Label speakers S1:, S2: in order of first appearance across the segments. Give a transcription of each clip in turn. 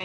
S1: I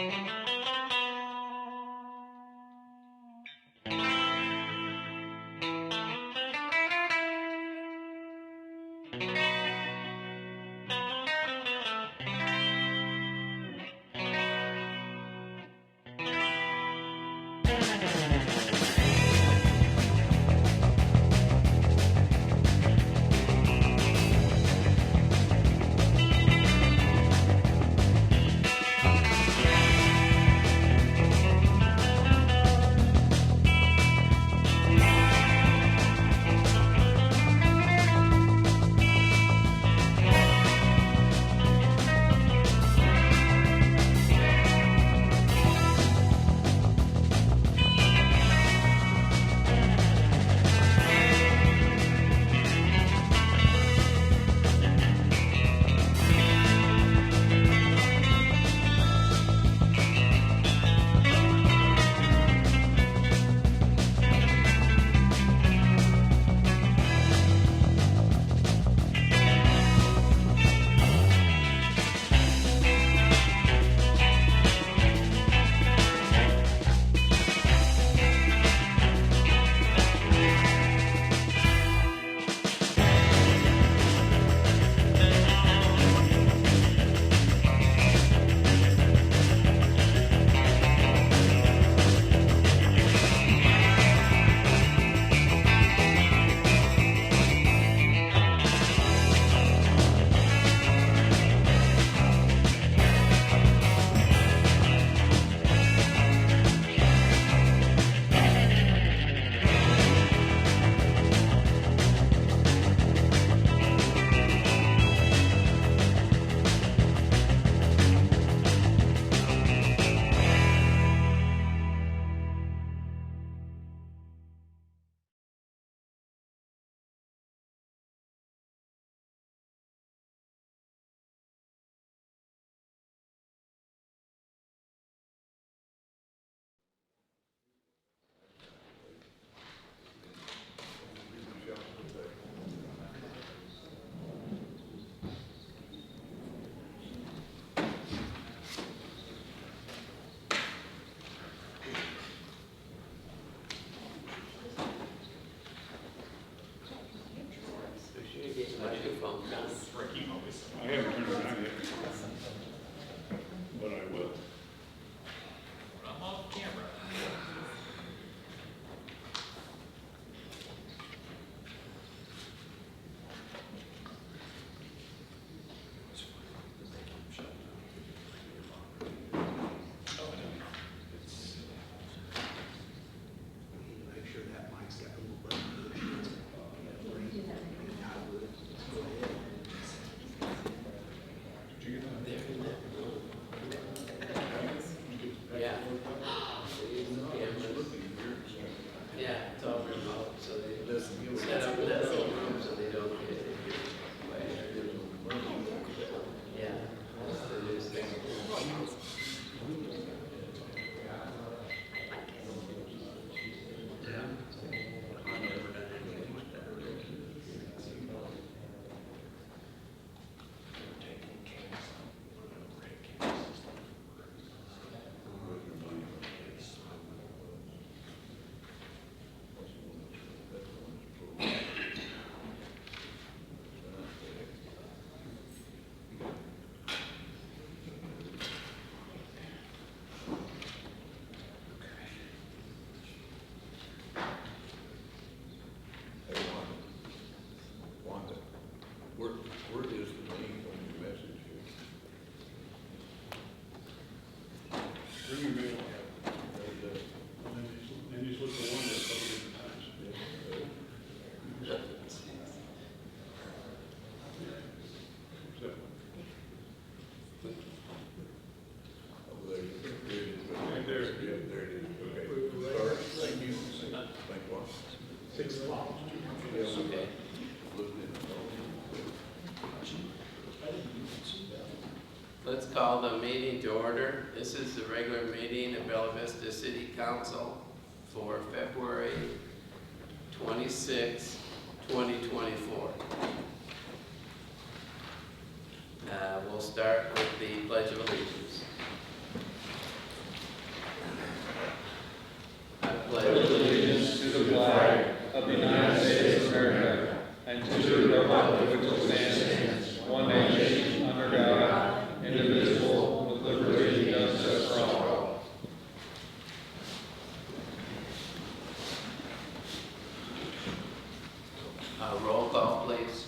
S1: haven't turned it on yet, but I will.
S2: I'm off camera.
S3: Make sure that mic's got a little button.
S1: Did you get that?
S4: Yeah. Yeah, it's all remote, so they set up that little room so they don't get it. Yeah, that's the new thing.
S3: Wanda, where is the name on your message here?
S1: Bring your mail. And you just look for one a couple different times. So,
S3: Over there, there it is.
S1: Right there.
S3: Yeah, there it is. Okay. Sorry, thank you. Thank you.
S1: 6 o'clock.
S4: Okay.
S3: Looking at the
S4: Let's call the meeting to order. This is the regular meeting of Bella Vista City Council for February 26, 2024. We'll start with the Pledge of Allegiance. pledge
S5: allegiance to the flag of the United States of America and to the republic which stands one nation under God, indivisible, with liberty and justice for all.
S4: Roll call, please.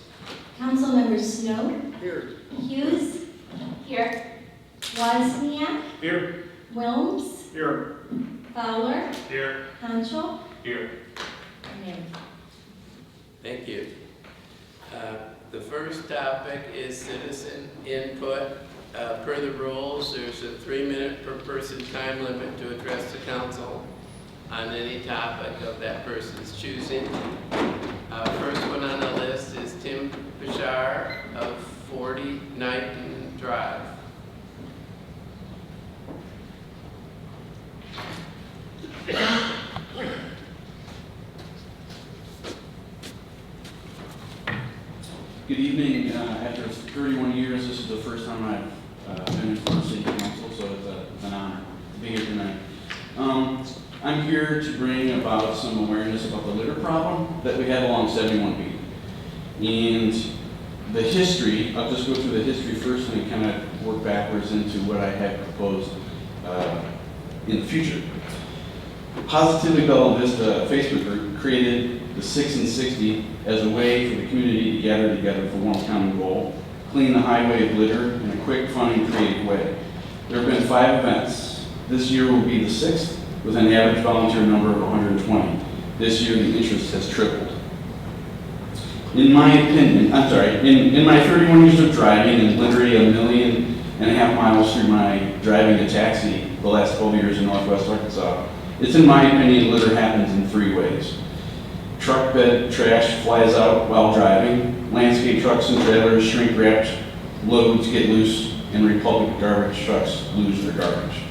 S6: Councilmember Snow,
S1: Here.
S6: Hughes, here. Wozniak,
S1: Here.
S6: Wilms,
S1: Here.
S6: Fowler,
S1: Here.
S6: Hanschel,
S1: Here.
S6: Mayor.
S4: Thank you. The first topic is citizen input. Per the rules, there's a 3-minute per person time limit to address the council on any topic of that person's choosing. First one on the list is Tim Bashar of 40 Knighton Drive.
S7: Good evening. After 31 years, this is the first time I've been in front of City Council, so it's an honor to be here tonight. I'm here to bring about some awareness about the litter problem that we have along 71B. And the history, I'll just go through the history first and then kind of work backwards into what I have proposed in the future. Positively Bella Vista Facebook group created the 6 and 60 as a way for the community to gather together for one common goal: clean the highway of litter in a quick, fun, and creative way. There have been 5 events. This year will be the 6th with an average volunteer number of 120. This year the interest has tripled. In my opinion, in my 31 years of driving and literally 1.5 million miles through my driving a taxi the last 12 years in Northwest Arkansas, it's in my opinion litter happens in 3 ways. Truck bed trash flies out while driving, landscape trucks and trailers shrink wrapped loads get loose, and Republic garbage trucks lose their garbage.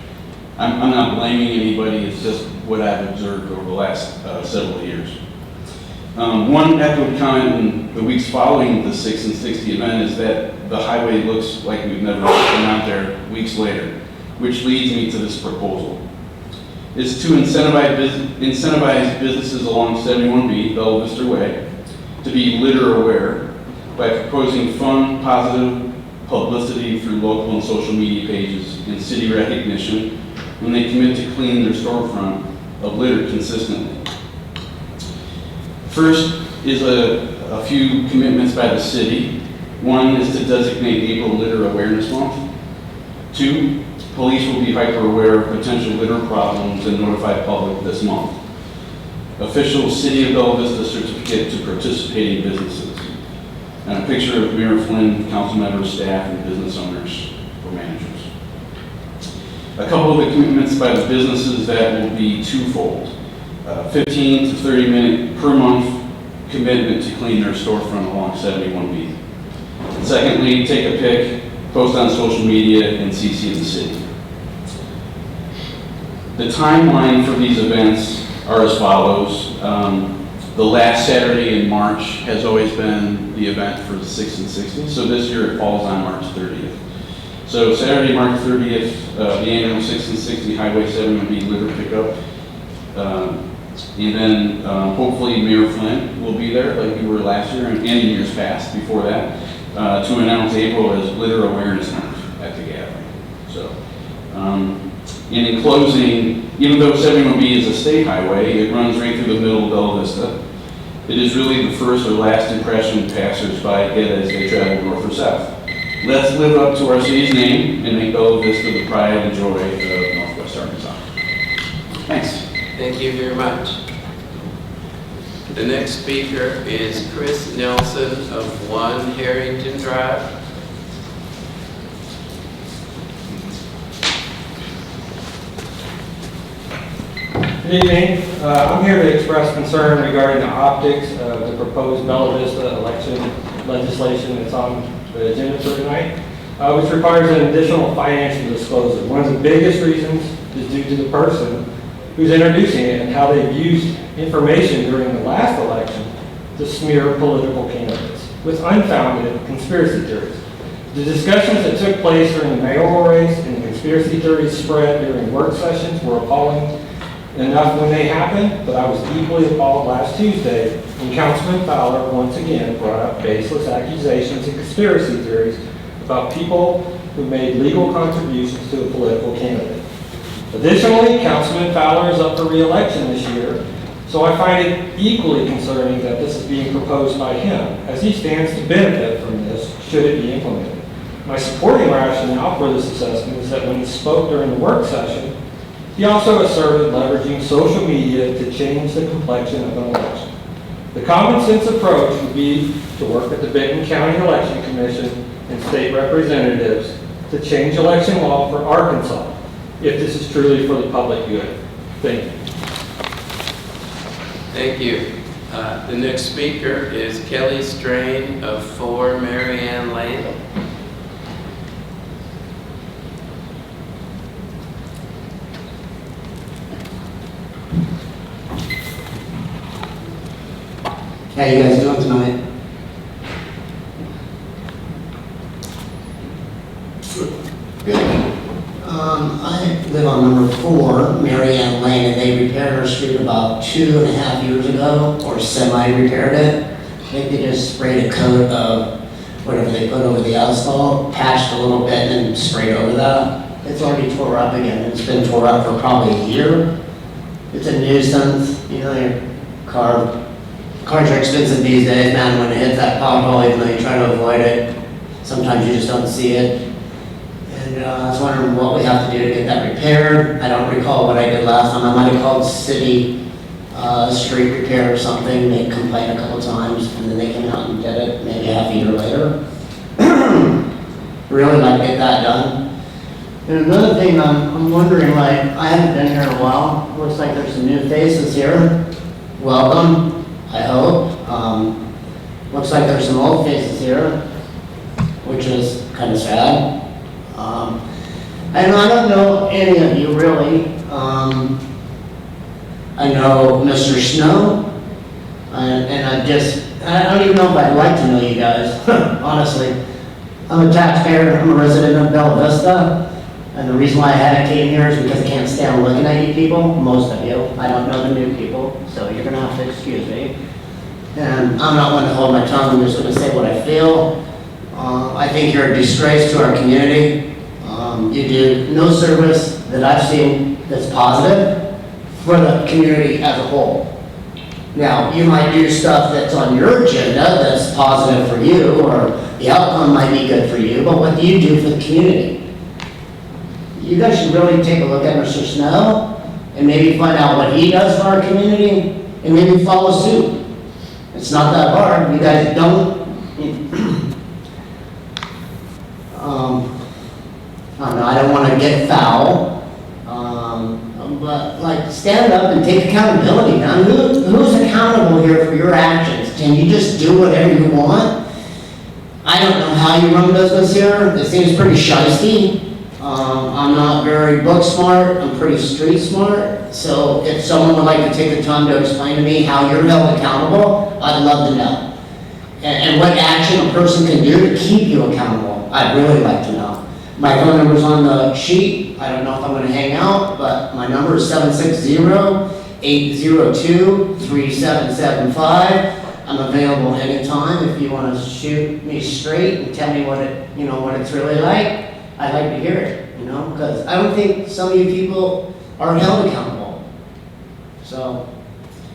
S7: I'm not blaming anybody, it's just what I've observed over the last several years. One echoed comment in the weeks following the 6 and 60 event is that the highway looks like we've never been out there weeks later, which leads me to this proposal. Is to incentivize businesses along 71B, Bella Vista Way, to be litter aware by proposing fun, positive publicity through local and social media pages and city recognition when they commit to clean their storefront of litter consistently. First is a few commitments by the city. One is to designate April Litter Awareness Month. 2, police will be hyper aware of potential litter problems and notify public this month. Official City of Bella Vista certificate to participating businesses. And a picture of Mayor Flynn, council members, staff, and business owners or managers. A couple of the commitments by the businesses that will be twofold. 15 to 30 minute per month commitment to clean their storefront along 71B. And secondly, take a pic, post on social media, and CC the city. The timeline for these events are as follows. The last Saturday in March has always been the event for the 6 and 60, so this year it falls on March 30th. So Saturday, March 30th, the annual 6 and 60 Highway 71B litter pickup. And then hopefully Mayor Flynn will be there like we were last year and in years past before that to announce April as Litter Awareness Month at the gathering. So, and in closing, even though 71B is a state highway, it runs right through the middle of Bella Vista. It is really the first or last impression passers-by get as they travel north or south. Let's live up to our city's name and make Bella Vista the pride and joy of Northwest Arkansas. Thanks.
S4: Thank you very much. The next speaker is Chris Nelson of 1 Harrington Drive.
S8: Good evening. I'm here to express concern regarding the optics of the proposed Bella Vista election legislation that's on the agenda for tonight, which requires an additional financial disclosure. One of the biggest reasons is due to the person who's introducing it and how they've used information during the last election to smear political candidates with unfounded conspiracy theories. The discussions that took place during the mayoral race and the conspiracy theories spread during work sessions were appalling enough when they happen, but I was equally appalled last Tuesday when Councilman Fowler once again brought up baseless accusations and conspiracy theories about people who made legal contributions to a political candidate. Additionally, Councilman Fowler is up for re-election this year, so I find it equally concerning that this is being proposed by him, as he stands to benefit from this should it be implemented. My supporting rationale for this assessment is that when he spoke during the work session, he also asserted leveraging social media to change the complexion of an election. The common sense approach would be to work with the Benton County Election Commission and state representatives to change election law for Arkansas, if this is truly for the public good. Thank you.
S4: Thank you. The next speaker is Kelly Strain of 4 Marianne Lane.
S9: How you guys doing tonight? Good. I live on number 4, Marianne Lane, and they repaired our street about 2.5 years ago, or semi-repaired it. I think they just sprayed a coat of whatever they put over the asphalt, patched a little bit, and then sprayed over that. It's already tore up again. It's been tore up for probably a year. It's a nuisance. You know, your cars are expensive these days, man. When it hits that pothole, even though you try to avoid it, sometimes you just don't see it. And I was wondering what we have to do to get that repaired. I don't recall what I did last time. I might have called city street repair or something. They complained a couple times, and then they came out and did it maybe half a year later. Really like to get that done. And another thing, I'm wondering, like, I haven't been here in a while. Looks like there's some new faces here. Welcome, I hope. Looks like there's some old faces here, which is kind of sad. And I don't know any of you really. I know Mr. Snow, and I don't even know if I'd like to know you guys, honestly. I'm a taxpayer, I'm a resident of Bella Vista, and the reason why I came here is because I can't stand looking at you people, most of you. I don't know the new people, so you're gonna have to excuse me. And I'm not one to hold my tongue, I'm just gonna say what I feel. I think you're a disgrace to our community. You do no service that I've seen that's positive for the community as a whole. Now, you might do stuff that's on your agenda that's positive for you, or the outcome might be good for you, but what do you do for the community? You guys should really take a look at Mr. Snow and maybe find out what he does for our community and maybe follow suit. It's not that hard. You guys don't. I don't know, I don't want to get foul, but like stand up and take accountability, man. Who's accountable here for your actions? Can you just do whatever you want? I don't know how you run business here. It seems pretty shysty. I'm not very book smart. I'm pretty street smart. So if someone would like to take the time to explain to me how you're held accountable, I'd love to know. And what action a person can do to keep you accountable, I'd really like to know. My phone number's on the sheet. I don't know if I'm going to hang out, but my number is 760-802-3775. I'm available anytime if you want to shoot me straight and tell me what it's really like. I'd like to hear it, because I don't think some of you people are held accountable. So,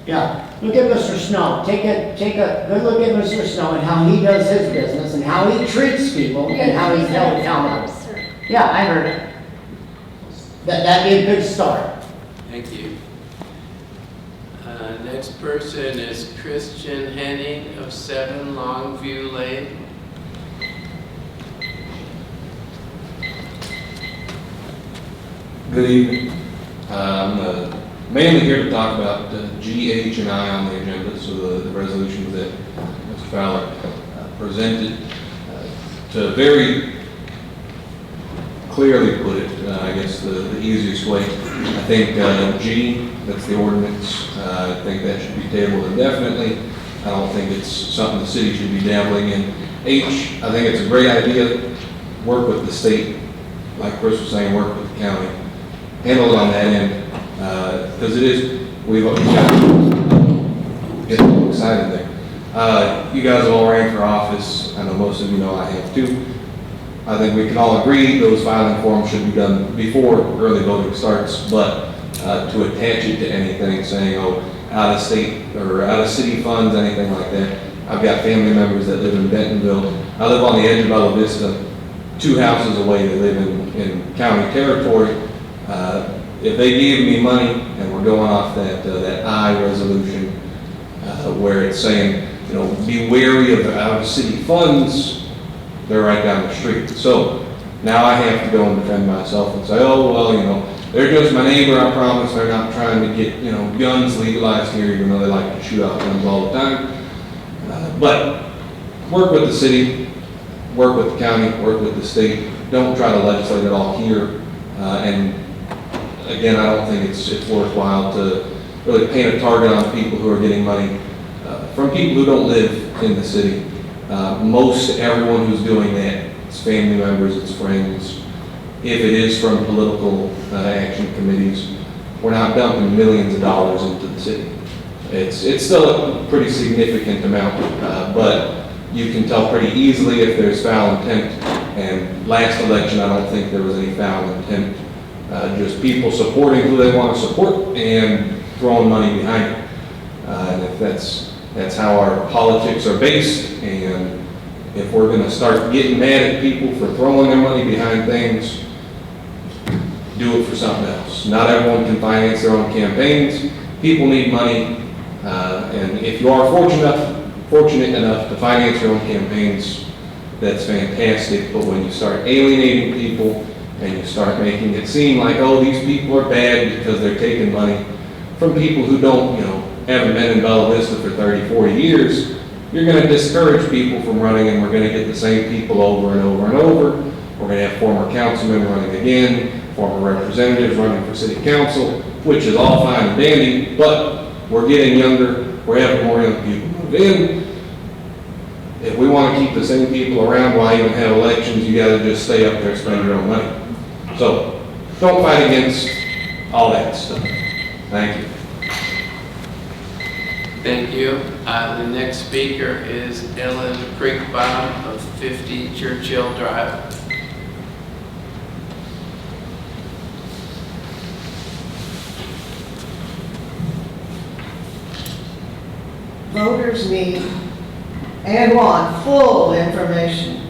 S9: yeah, look at Mr. Snow. Take a good look at Mr. Snow and how he does his business and how he treats people and how he's held accountable. Yeah, I heard it. That'd be a good start.
S4: Thank you. Next person is Christian Henning of 7 Longview Lane.
S10: Good evening. I'm mainly here to talk about G, H, and I on the agenda, so the resolutions that Mr. Fowler presented. To very clearly put it, I guess the easiest way, I think G, that's the ordinance, I think that should be tabled indefinitely. I don't think it's something the city should be dabbling in. H, I think it's a great idea. Work with the state, like Chris was saying, work with the county. Handle it on that end. Because it is, we've got, get a little excited there. You guys have all ran for office. I know most of you know I have too. I think we can all agree those filing forms should be done before early voting starts, but to attach it to anything saying, oh, out of state or out of city funds, anything like that. I've got family members that live in Bentonville. I live on the edge of Bella Vista, 2 houses away. They live in county territory. If they gave me money, and we're going off that I resolution, where it's saying, you know, be wary of out of city funds, they're right down the street. So now I have to go and defend myself and say, oh, well, you know, they're just my neighbor, I promise. They're not trying to get, you know, guns legalized here, even though they like to shoot out guns all the time. But work with the city, work with the county, work with the state. Don't try to legislate it all here. And again, I don't think it's worthwhile to really paint a target on people who are getting money from people who don't live in the city. Most everyone who's doing that, it's family members, it's friends. If it is from political action committees, we're not dumping millions of dollars into the city. It's still a pretty significant amount, but you can tell pretty easily if there's foul intent. And last election, I don't think there was any foul intent. Just people supporting who they want to support and throwing money behind it. And if that's how our politics are based, and if we're going to start getting mad at people for throwing their money behind things, do it for something else. Not everyone can finance their own campaigns. People need money, and if you are fortunate enough to finance your own campaigns, that's fantastic. But when you start alienating people and you start making it seem like, oh, these people are bad because they're taking money from people who don't, you know, haven't been in Bella Vista for 30, 40 years, you're going to discourage people from running, and we're going to get the same people over and over and over. We're going to have former councilmen running again, former representatives running for city council, which is all fine and dandy, but we're getting younger, we're having more young people move in. If we want to keep the same people around, why even have elections? You got to just stay up there and spend your own money. So don't fight against all that stuff. Thank you.
S4: Thank you. The next speaker is Ellen Kriegbaum of 50 Churchill Drive.
S11: Voters need and want full information,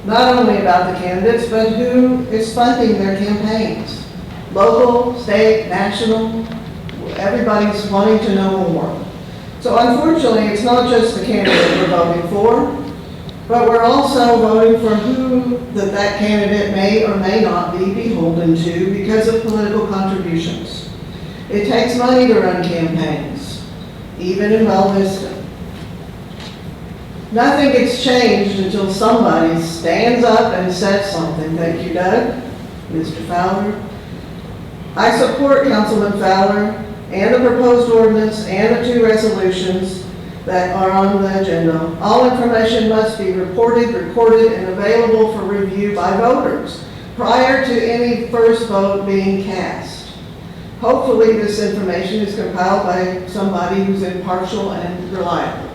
S11: not only about the candidates, but who is funding their campaigns. Local, state, national, everybody's wanting to know more. So unfortunately, it's not just the candidate we're voting for, but we're also voting for who that candidate may or may not be beholden to because of political contributions. It takes money to run campaigns, even in Bella Vista. Nothing gets changed until somebody stands up and says something. Thank you, Doug. Mr. Fowler. I support Councilman Fowler and the proposed ordinance and the 2 resolutions that are on the agenda. All information must be reported, recorded, and available for review by voters prior to any first vote being cast. Hopefully this information is compiled by somebody who's impartial and reliable.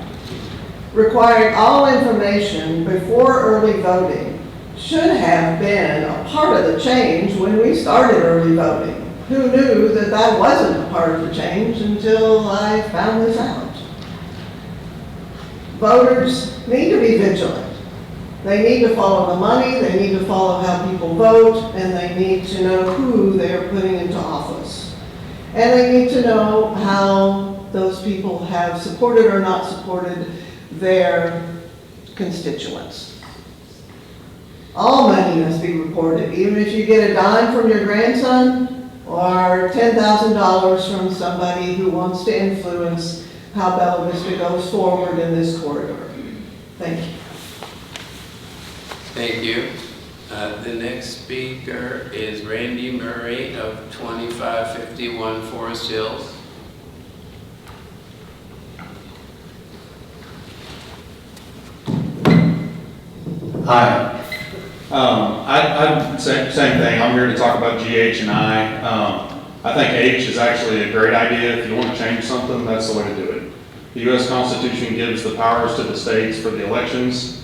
S11: Requiring all information before early voting should have been a part of the change when we started early voting. Who knew that that wasn't a part of the change until I found this out? Voters need to be vigilant. They need to follow the money, they need to follow how people vote, and they need to know who they are putting into office. And they need to know how those people have supported or not supported their constituents. All money must be reported, even if you get a dime from your grandson or $10,000 from somebody who wants to influence how Bella Vista goes forward in this corridor. Thank you.
S4: Thank you. The next speaker is Randy Murray of 2551 Forest Hills.
S12: Hi. Same thing. I'm here to talk about GH&I.
S13: I think H is actually a great idea. If you want to change something, that's the way to do it. The U.S. Constitution gives the powers to the states for the elections.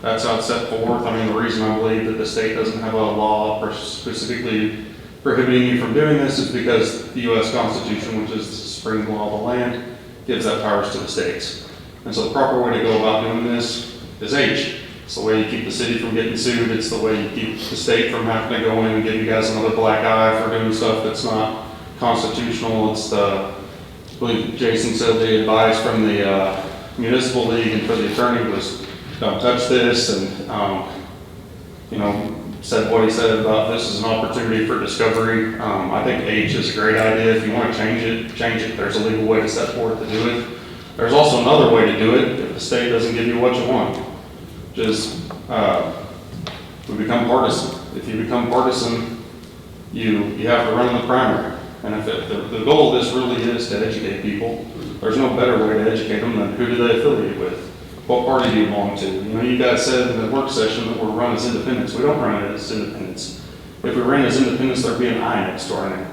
S13: That's how it's set forth. I mean, the reason I believe that the state doesn't have a law specifically prohibiting you from doing this is because the U.S. Constitution, which is the supreme law of the land, gives that powers to the states. And so the proper way to go about doing this is H. It's the way you keep the city from getting sued. It's the way you keep the state from having to go in and give you guys another black eye for doing stuff that's not constitutional. It's the, I believe Jason said the advice from the municipal league and for the attorney was, don't touch this, and you know, said what he said about this is an opportunity for discovery. I think H is a great idea. If you want to change it, change it. There's a legal way to set forth to do it. There's also another way to do it if the state doesn't give you what you want. Just we become partisan. If you become partisan, you have to run in the primary. And if the goal of this really is to educate people, there's no better way to educate them than who do they affiliate with. What party do you belong to? You know, you guys said in the work session that we're run as independents. We don't run it as independents. If we ran as independents, there'd be an I next to our name.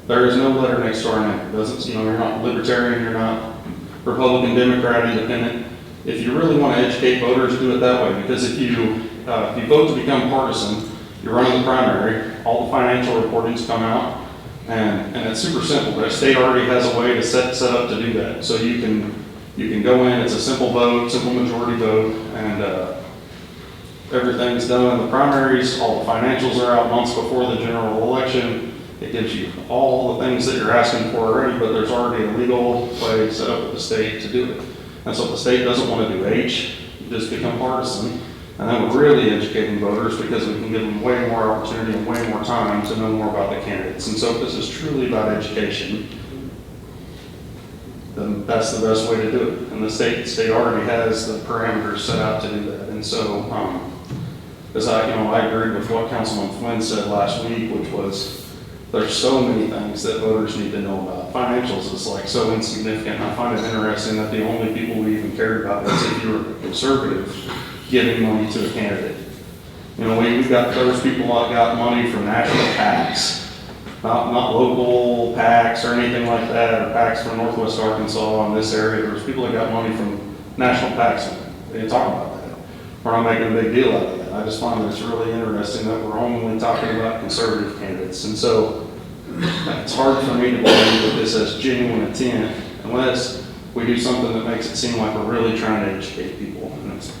S13: There is no letter next to our name. It doesn't, you know, you're not libertarian, you're not Republican, Democrat, independent. If you really want to educate voters, do it that way. Because if you vote to become partisan, you run in the primary, all the financial reportings come out, and it's super simple. The state already has a way to set up to do that. So you can go in, it's a simple vote, simple majority vote, and everything's done in the primaries. All the financials are out months before the general election. It gives you all the things that you're asking for already, but there's already a legal way set up with the state to do it. And so if the state doesn't want to do H, you just become partisan. And then we're really educating voters because we can give them way more opportunity and way more time to know more about the candidates. And so if this is truly about education, then that's the best way to do it. And the state already has the parameters set out to do that. And so, as I agree with what Councilman Flynn said last week, which was there's so many things that voters need to know about. Financials is like so insignificant. I find it interesting that the only people we even care about is if you're a conservative giving money to a candidate. You know, we've got those people that got money from national PACs, not local PACs or anything like that, or PACs from Northwest Arkansas in this area. There's people that got money from national PACs. They didn't talk about that. We're not making a big deal out of that. I just find that it's really interesting that we're only talking about conservative candidates. And so it's hard for me to believe that this has genuine intent unless we do something that makes it seem like we're really trying to educate people. And it's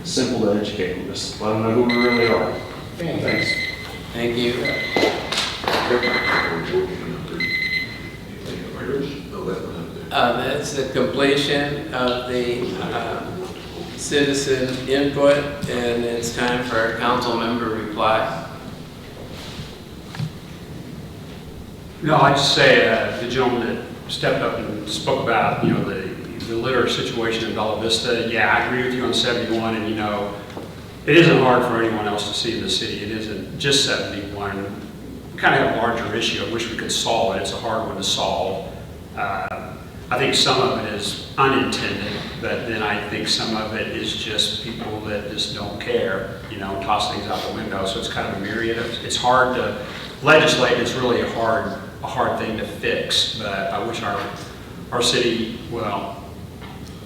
S13: simple to educate them. Just let them know who we really are. Thanks.
S4: Thank you. That's the completion of the citizen input, and it's time for our council member reply.
S14: No, I'd just say the gentleman that stepped up and spoke about, the litter situation in Bella Vista. Yeah, I agree with you on 71, and it isn't hard for anyone else to see in the city. It isn't just 71. We kind of have a larger issue. I wish we could solve it. It's a hard one to solve. I think some of it is unintended, but then I think some of it is just people that just don't care, toss things out the window. So it's kind of a myriad of, it's hard to legislate. It's really a hard thing to fix, but I wish our city, well,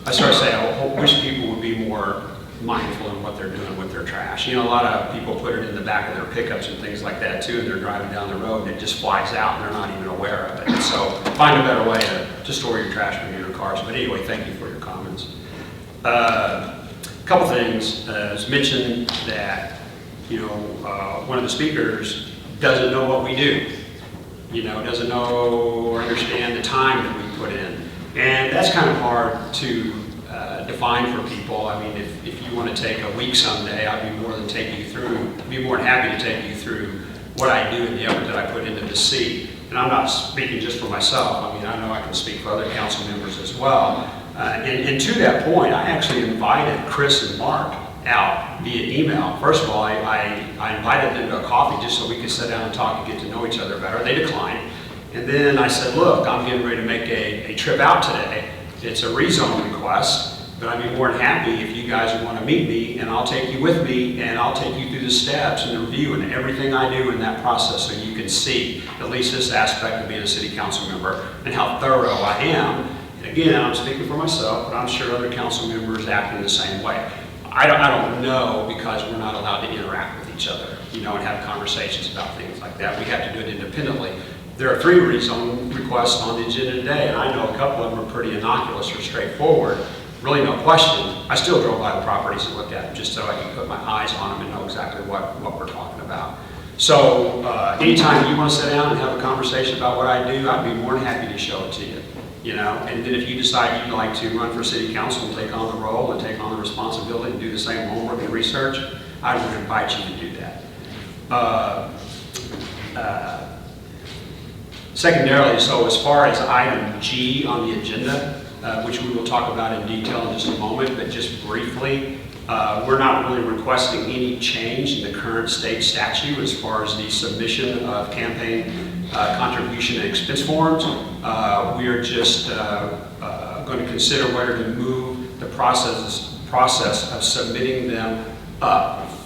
S14: I start to say, I wish people would be more mindful in what they're doing with their trash. A lot of people put it in the back of their pickups and things like that too, and they're driving down the road and it just flies out and they're not even aware of it. So find a better way to store your trash in your cars. But anyway, thank you for your comments. A couple things. It's mentioned that, one of the speakers doesn't know what we do. Doesn't know or understand the time that we put in. And that's kind of hard to define for people. I mean, if you want to take a week someday, I'd be more than happy to take you through what I do and the effort that I put into this seat. And I'm not speaking just for myself. I mean, I know I can speak for other council members as well. And to that point, I actually invited Chris and Mark out via email. First of all, I invited them to a coffee just so we could sit down and talk and get to know each other better. They declined. And then I said, look, I'm getting ready to make a trip out today. It's a rezone request. But I'd be more than happy if you guys want to meet me, and I'll take you with me, and I'll take you through the steps and the review and everything I do in that process so you can see at least this aspect of being a city council member and how thorough I am. And again, I'm speaking for myself, but I'm sure other council members act in the same way. I don't know, because we're not allowed to interact with each other, you know, and have conversations about things like that. We have to do it independently. There are 3 rezone requests on the agenda today, and I know a couple of them are pretty innocuous or straightforward. Really no question. I still drove by the properties and looked at them just so I can put my eyes on them and know exactly what we're talking about. So anytime you want to sit down and have a conversation about what I do, I'd be more than happy to show it to you. You know, and then if you decide you'd like to run for city council and take on the role and take on the responsibility and do the same homework and research, I would invite you to do that. Secondarily, so as far as item G on the agenda, which we will talk about in detail in just a moment, but just briefly, we're not really requesting any change in the current state statute as far as the submission of campaign contribution and expense forms. We are just going to consider whether to move the process of submitting them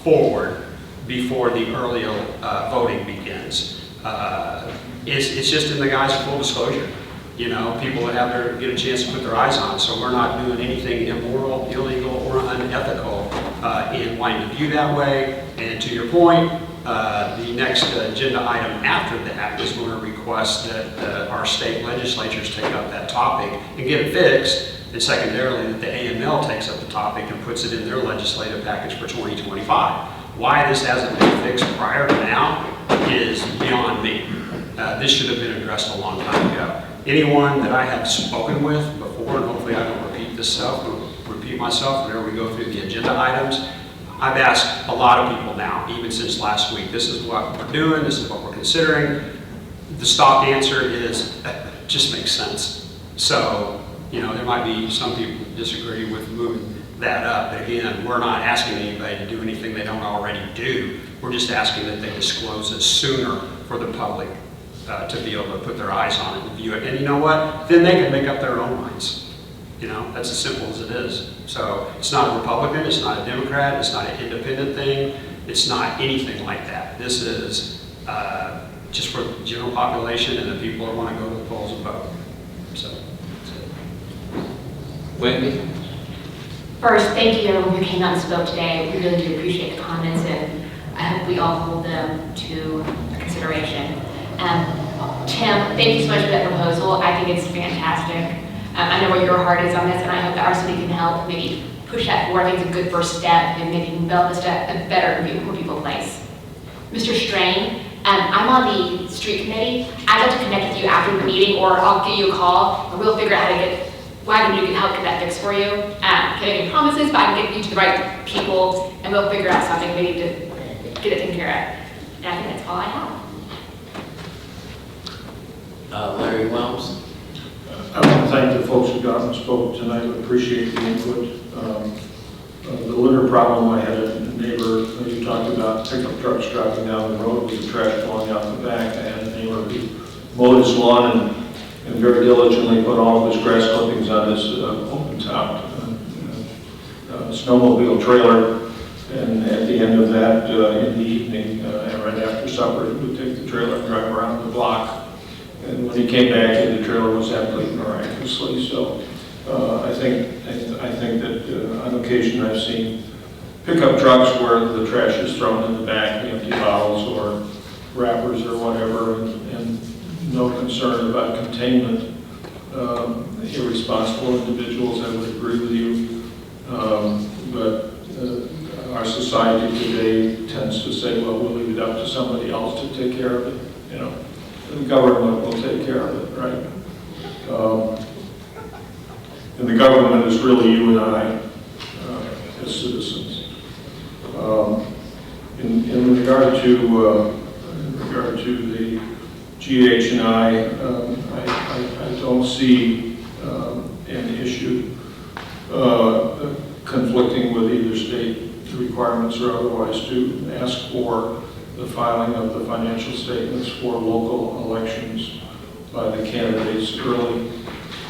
S14: forward before the early voting begins. It's just in the guise of full disclosure. You know, people that get a chance to put their eyes on it. So we're not doing anything immoral, illegal, or unethical in wanting to view that way. And to your point, the next agenda item after that is going to request that our state legislatures take up that topic and get it fixed. And secondarily, that the AML takes up the topic and puts it in their legislative package for 2025. Why this hasn't been fixed prior to now is beyond me. This should have been addressed a long time ago. Anyone that I have spoken with before, and hopefully I don't repeat myself whenever we go through the agenda items, I've asked a lot of people now, even since last week, this is what we're doing, this is what we're considering. The stock answer is, it just makes sense. So, you know, there might be some people who disagree with moving that up, but again, we're not asking anybody to do anything they don't already do. We're just asking that they disclose it sooner for the public to be able to put their eyes on it and view it. And you know what? Then they can make up their own minds. You know, that's as simple as it is. So it's not a Republican, it's not a Democrat, it's not an independent thing, it's not anything like that. This is just for the general population and the people that want to go to the polls and vote. So that's it.
S4: Wendy?
S15: First, thank you everyone who came out and spoke today. We really do appreciate the comments, and I hope we all hold them to consideration. Tim, thank you so much for that proposal. I think it's fantastic. I know where your heart is on this, and I hope that our city can help maybe push that forward. I think it's a good first step in making Bella Vista a better and more people place. Mr. Strain, I'm on the street committee. I'd like to connect with you after the meeting, or I'll give you a call, and we'll figure out how to get what I can do to help get that fixed for you. Can't make any promises, but I can get you to the right people, and we'll figure out something maybe to get it taken care of. And I think that's all I have.
S4: Larry Wells?
S1: I want to thank the folks who got and spoke tonight. I appreciate the input. The litter problem, I had a neighbor, as you talked about, pickup trucks driving down the road with the trash blowing out the back. I had a neighbor who mowed his lawn and very diligently put all of his grass clippings on his open-topped snowmobile trailer. And at the end of that, in the evening, and right after supper, he would take the trailer and drive around the block. And when he came back, the trailer was empty miraculously. So I think that on occasion I've seen pickup trucks where the trash is thrown in the back, empty bottles or wrappers or whatever, and no concern about containment. Irresponsible individuals, I would agree with you. But our society today tends to say, well, we'll leave it up to somebody else to take care of it. You know, the government will take care of it, right? And the government is really you and I as citizens. In regard to the GH&I, I don't see an issue conflicting with either state requirements or otherwise to ask for the filing of the financial statements for local elections by the candidates early.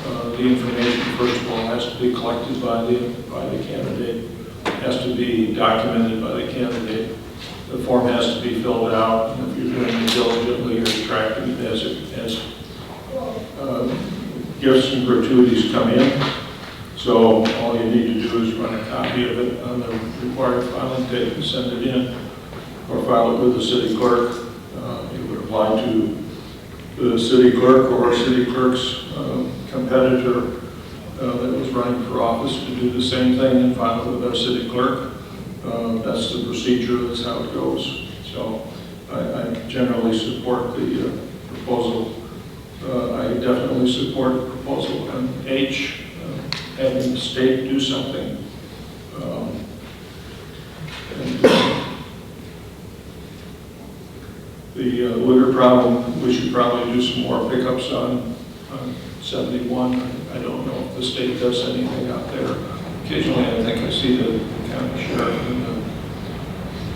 S1: The information, first of all, has to be collected by the candidate, has to be documented by the candidate. The form has to be filled out, and if you're doing it diligently, you're tracking it as gifts and gratuities come in. So all you need to do is run a copy of it on the required filing tape and send it in, or file it with the city clerk. It would apply to the city clerk or city clerk's competitor that was running for office to do the same thing and file it with our city clerk. That's the procedure, that's how it goes. So I generally support the proposal. I definitely support proposal on H, having the state do something. The litter problem, we should probably do some more pickups on 71. I don't know if the state does anything out there. Occasionally, I think I see the county sheriff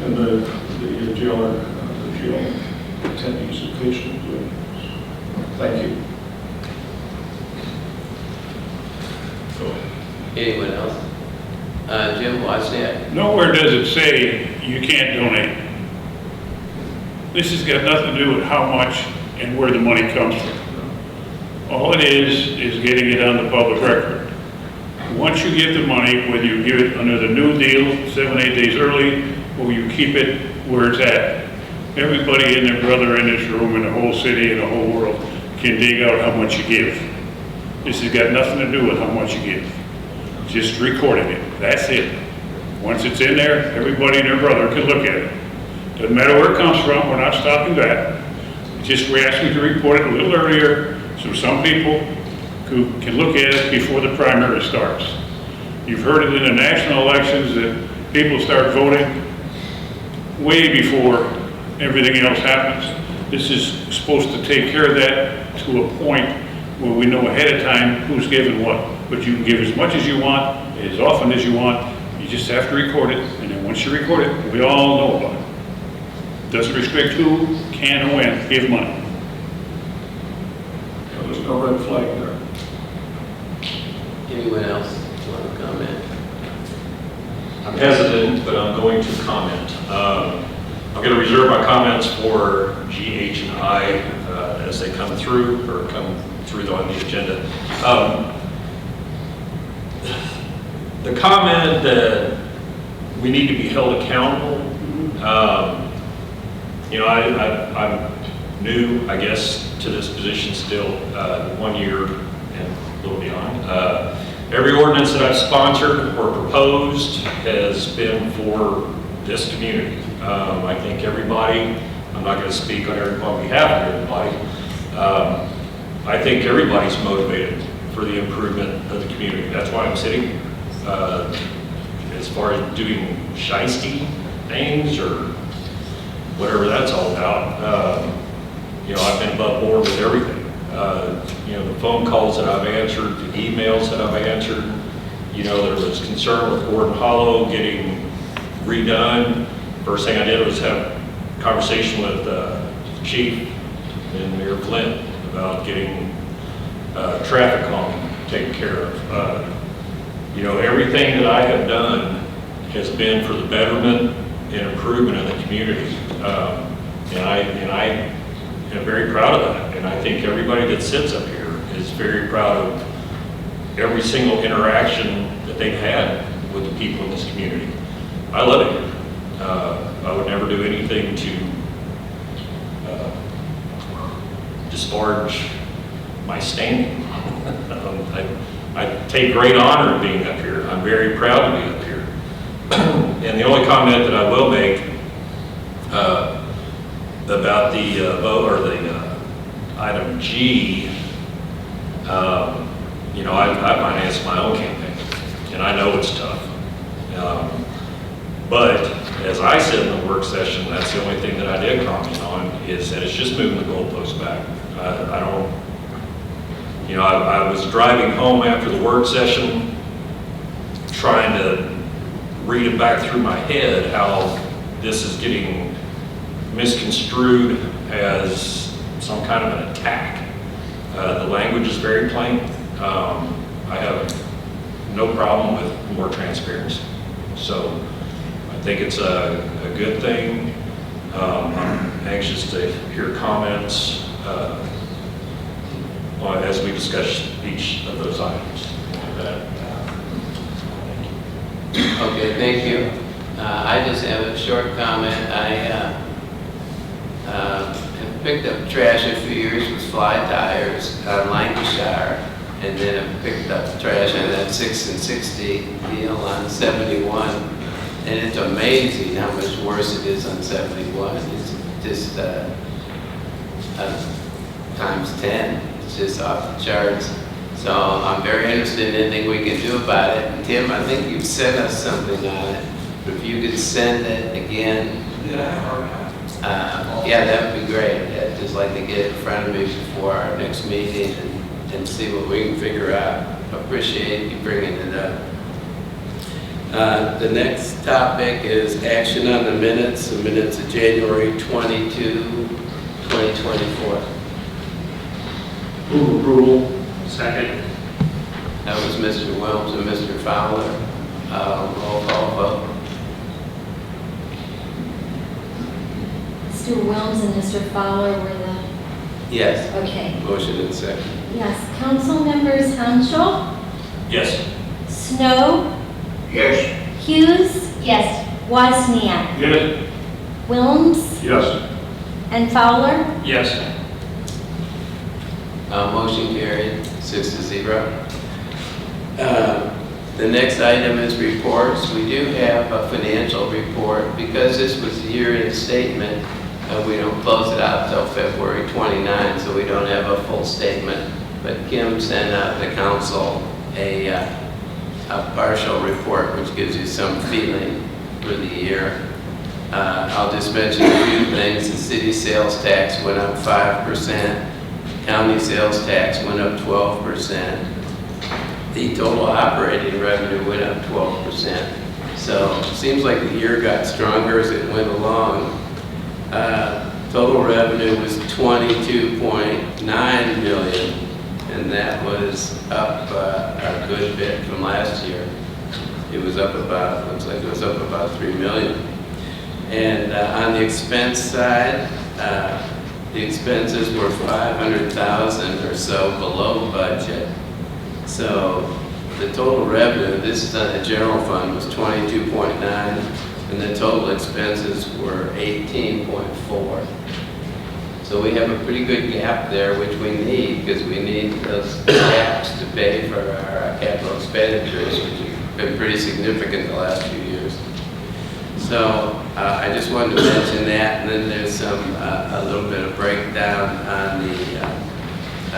S1: and the jailer, the jail attendees occasionally doing it. Thank you.
S4: Anyone else? Jim, watch that.
S16: Nowhere does it say you can't donate. This has got nothing to do with how much and where the money comes from. All it is getting it on the public record. Once you get the money, whether you give it under the new deal, 7, 8 days early, or you keep it where it's at, everybody and their brother in this room, in the whole city, and the whole world, can dig out how much you give. This has got nothing to do with how much you give. Just recording it, that's it. Once it's in there, everybody and their brother can look at it. Doesn't matter where it comes from, we're not stopping that. Just we ask you to report it a little earlier, so some people who can look at it before the primary starts. You've heard it in the national elections that people start voting way before everything else happens. This is supposed to take care of that to a point where we know ahead of time who's giving what. But you can give as much as you want, as often as you want. You just have to record it, and then once you record it, we all know about it. Doesn't restrict who can and when give money.
S1: There's no red flag there.
S4: Anyone else want to comment?
S17: I'm hesitant, but I'm going to comment. I'm going to reserve my comments for G, H, and I as they come through on the agenda. The comment that we need to be held accountable, I'm new, I guess, to this position still, 1 year and a little beyond. Every ordinance that I've sponsored or proposed has been for this community. I think everybody, I'm not going to speak on behalf of everybody, I think everybody's motivated for the improvement of the community. That's why I'm sitting here. As far as doing shiesty things or whatever that's all about, I've been above board with everything. The phone calls that I've answered, the emails that I've answered, there was concern with Gordon Hollow getting redone. First thing I did was have a conversation with the chief and Mayor Flint about getting traffic calming taken care of. Everything that I have done has been for the betterment and improvement of the community. And I am very proud of that. And I think everybody that sits up here is very proud of every single interaction that they've had with the people in this community. I love it here. I would never do anything to disparage my standing. I take great honor in being up here. I'm very proud to be up here. And the only comment that I will make about the vote or the item G, I financed my own campaign, and I know it's tough. But as I said in the work session, that's the only thing that I did comment on, is that it's just moving the goalposts back. I was driving home after the work session, trying to read it back through my head how this is getting misconstrued as some kind of an attack. The language is very plain. I have no problem with more transparency. So I think it's a good thing. I'm anxious to hear comments as we discuss each of those items. With that,
S4: Okay, thank you. I just have a short comment. I have picked up trash a few years with Fly Tires on Lancashire, and then I've picked up trash on that 6 and 60 deal on 71. And it's amazing how much worse it is on 71. It's just times 10. It's just off the charts. So I'm very interested in anything we can do about it. And Tim, I think you've sent us something on it. If you could send it again. Yeah, that would be great. I'd just like to get it in front of me before our next meeting and see what we can figure out. Appreciate you bringing it up. The next topic is action on the minutes of January 22, 2024.
S1: Move approval.
S14: Second.
S4: That was Mr. Wilms and Mr. Fowler. Roll call vote.
S6: Mr. Wilms and Mr. Fowler were the,
S4: Yes.
S6: okay.
S4: Motion and second.
S6: Yes, council members Hanschel,
S17: yes.
S6: Snow,
S1: Yes.
S6: Hughes,
S15: Yes.
S6: Wozniak,
S1: Yes.
S6: Wilms,
S1: Yes.
S6: and Fowler.
S14: Yes.
S4: Motion carried, 6-0. The next item is reports. We do have a financial report. Because this was the year-end statement, we don't close it out until February 29, so we don't have a full statement. But Kim sent out to council a partial report, which gives you some feeling for the year. I'll just mention a few things. The city sales tax went up 5%. County sales tax went up 12%. The total operating revenue went up 12%. So it seems like the year got stronger as it went along. Total revenue was $22.9 million, and that was up a good bit from last year. It was up about, looks like it was up about $3 million. And on the expense side, the expenses were $500,000 or so below budget. So the total revenue, this is on the general fund, was 22.9, and the total expenses were 18.4. So we have a pretty good gap there, which we need, because we need those gaps to pay for our capital expenditures, which have been pretty significant the last few years. So I just wanted to mention that, and then there's a little bit of breakdown on the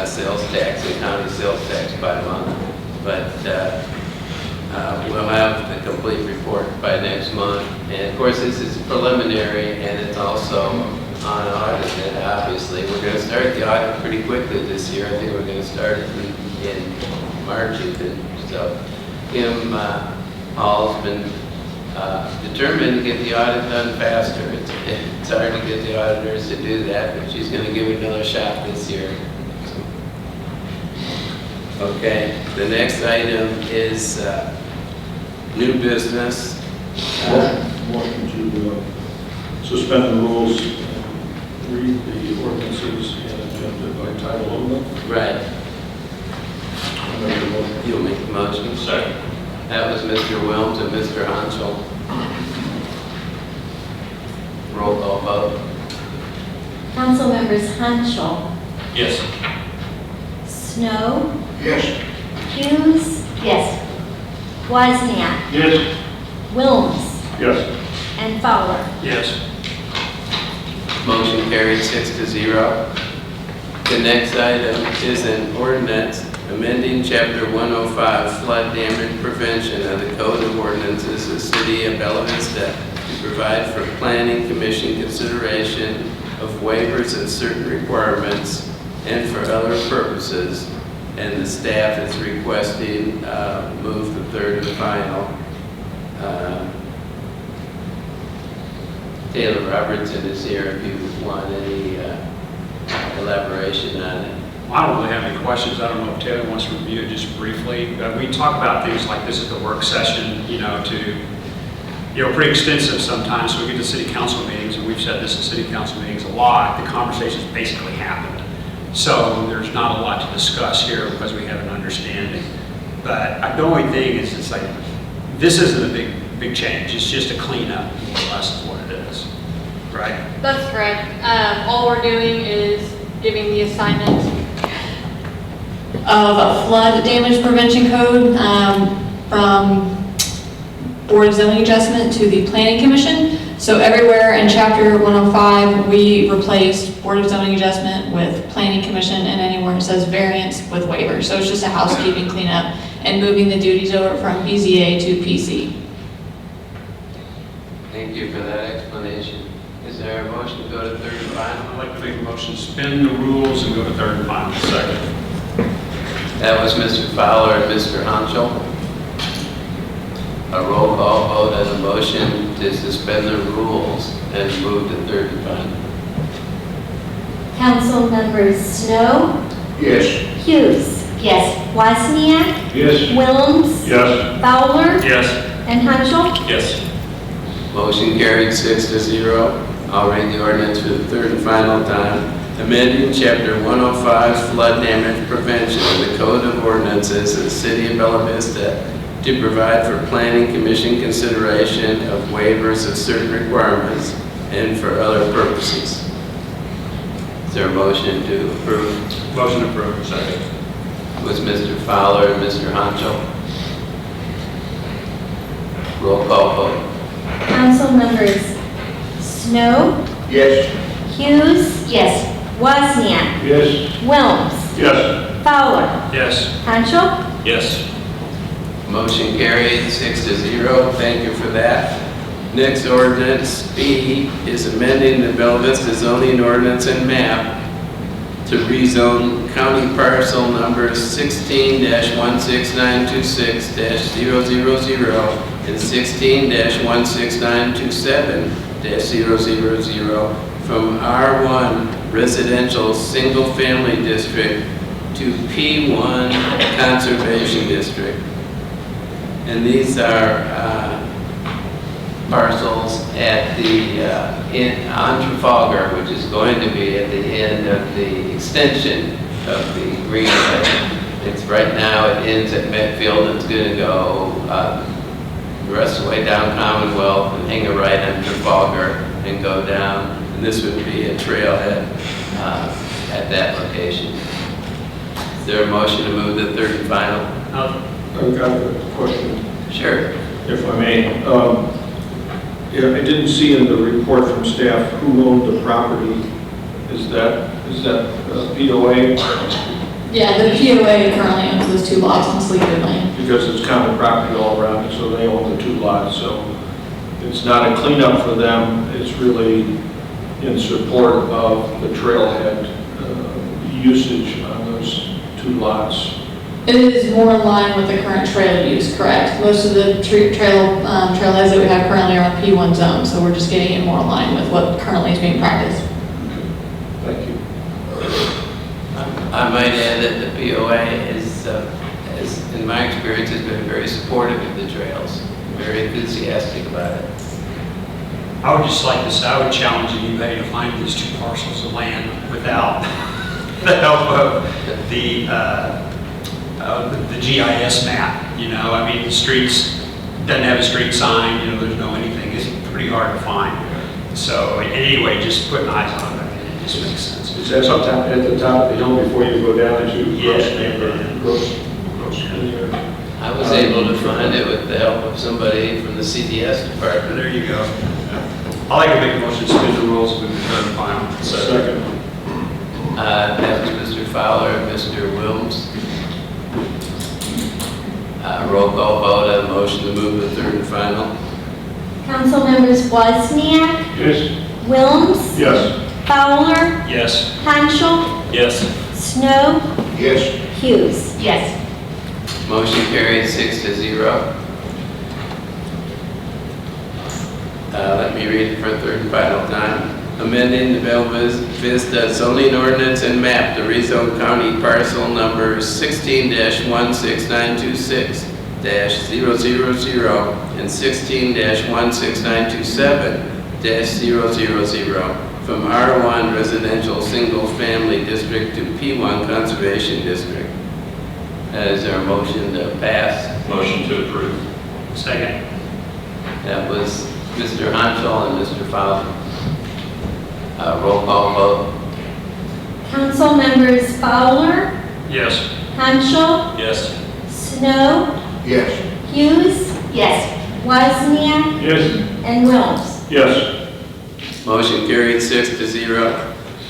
S4: sales tax and county sales tax by month. But we'll have the complete report by next month. And of course, this is preliminary, and it's also unaudited, obviously. We're going to start the audit pretty quickly this year. I think we're going to start in March even. So Kim Hall's been determined to get the audit done faster. It's hard to get the auditors to do that, but she's going to give it another shot this year. Okay, the next item is new business.
S1: Motion to suspend the rules, read the ordinances and agenda by title only.
S4: Right.
S1: I'll make a motion.
S4: You'll make the motion.
S17: Second.
S4: That was Mr. Wilms and Mr. Hanschel. Roll call vote.
S6: Council members Hanschel,
S17: Yes.
S6: Snow,
S1: Yes.
S6: Hughes,
S15: Yes.
S6: Wozniak,
S1: Yes.
S6: Wilms,
S1: Yes.
S6: and Fowler.
S14: Yes.
S4: Motion carried 6-0. The next item is an ordinance amending Chapter 105 flood damage prevention of the Code of Ordinances of the City of Bella Vista to provide for planning commission consideration of waivers of certain requirements and for other purposes. And the staff is requesting move the third and final. Taylor Robertson is here if you want any elaboration on it.
S14: I don't really have any questions. I don't know if Taylor wants to review it just briefly. We talk about things like this at the work session, pretty extensive sometimes. So we get to city council meetings, and we've said this at city council meetings a lot. The conversations basically happened. So there's not a lot to discuss here because we have an understanding. But the only thing is, it's like, this isn't a big change. It's just a cleanup, more or less, is what it is. Right?
S18: That's correct. All we're doing is giving the assignment of a flood damage prevention code from Board of Zoning Adjustment to the Planning Commission. So everywhere in Chapter 105, we replaced Board of Zoning Adjustment with Planning Commission, and anywhere it says variance with waiver. So it's just a housekeeping cleanup and moving the duties over from BZA to PC.
S4: Thank you for that explanation. Is there a motion to go to third and final?
S14: I'd like to make a motion to suspend the rules and go to third and final.
S4: Second. That was Mr. Fowler and Mr. Hanschel. A roll call vote on the motion to suspend the rules and move to third and final.
S6: Council members Snow,
S1: Yes.
S6: Hughes,
S15: Yes.
S6: Wozniak,
S1: Yes.
S6: Wilms,
S16: Yes.
S6: Fowler,
S14: Yes.
S6: and Hanschel.
S14: Yes.
S4: Motion carried 6-0. I'll read the ordinance for the third and final time. Amending Chapter 105 Flood Damage Prevention of the Code of Ordinances of the City of Bella Vista to provide for Planning Commission consideration of waivers of certain requirements and for other purposes. Is there a motion to approve?
S14: Motion approved. Second.
S4: Was Mr. Fowler and Mr. Hanschel? Roll call vote.
S6: Council members Snow,
S1: Yes.
S6: Hughes,
S15: Yes.
S6: Wozniak,
S1: Yes.
S6: Wilms,
S16: Yes.
S6: Fowler,
S14: Yes.
S6: Hanschel.
S14: Yes.
S4: Motion carried 6-0. Thank you for that. Next ordinance, B, is amending the Bella Vista zoning ordinance and map to rezone county parcel numbers 16-16926-000 and 16-16927-000 from R1 Residential Single Family District to P1 Conservation District. And these are parcels at on Trafalgar, which is going to be at the end of the extension of the greenway. It's right now, it ends at Metfield, and it's going to go the rest of the way down Commonwealth and hang a right on Trafalgar and go down. And this would be a trailhead at that location. Is there a motion to move to third and final?
S1: I've got a question,
S4: Sure.
S1: if I may. Yeah, I didn't see in the report from staff who owned the property. Is that POA?
S18: Yeah, the POA currently owns those 2 lots on Sleepy Lane.
S1: Because it's common property all around it, so they own the 2 lots. So it's not a cleanup for them. It's really in support of the trailhead usage on those 2 lots.
S18: It is more in line with the current trail use, correct? Most of the trailheads that we have currently are on P1 zone, so we're just getting it more in line with what currently is being practiced.
S1: Thank you.
S4: I might add that the POA is, in my experience, has been very supportive of the trails, very enthusiastic about it.
S14: I would just like to say, I would challenge anybody to find these 2 parcels of land without the help of the GIS map. I mean, the streets doesn't have a street sign. There's no anything. It's pretty hard to find. So anyway, just putting eyes on it, it just makes sense.
S1: Is that at the top of the hill before you go down into Gross?
S4: I was able to find it with the help of somebody from the CDS department.
S14: There you go. I'd like to make a motion to suspend the rules and move to third and final.
S1: Second.
S4: That was Mr. Fowler and Mr. Wilms. Roll call vote on the motion to move to third and final.
S6: Council members Wozniak,
S1: Yes.
S6: Wilms,
S1: Yes.
S6: Fowler,
S14: Yes.
S6: Hanschel,
S14: Yes.
S6: Snow,
S1: Yes.
S6: Hughes.
S15: Yes.
S4: Motion carried 6-0. Let me read it for a third and final time. amending the Bella Vista zoning ordinance and map to rezone county parcel number 16-16926-000 and 16-16927-000 from R1 residential single family district to P1 conservation district. Is there a motion to pass?
S17: Motion to approve.
S14: Second.
S4: That was Mr. Hanschel and Mr. Fowler. Roll call vote.
S6: Council members Fowler,
S14: Yes.
S6: Hanschel,
S17: Yes.
S6: Snow,
S12: Yes.
S6: Hughes,
S15: Yes.
S6: Wozniak,
S1: Yes.
S6: and Wilms.
S1: Yes.
S4: Motion carried 6-0.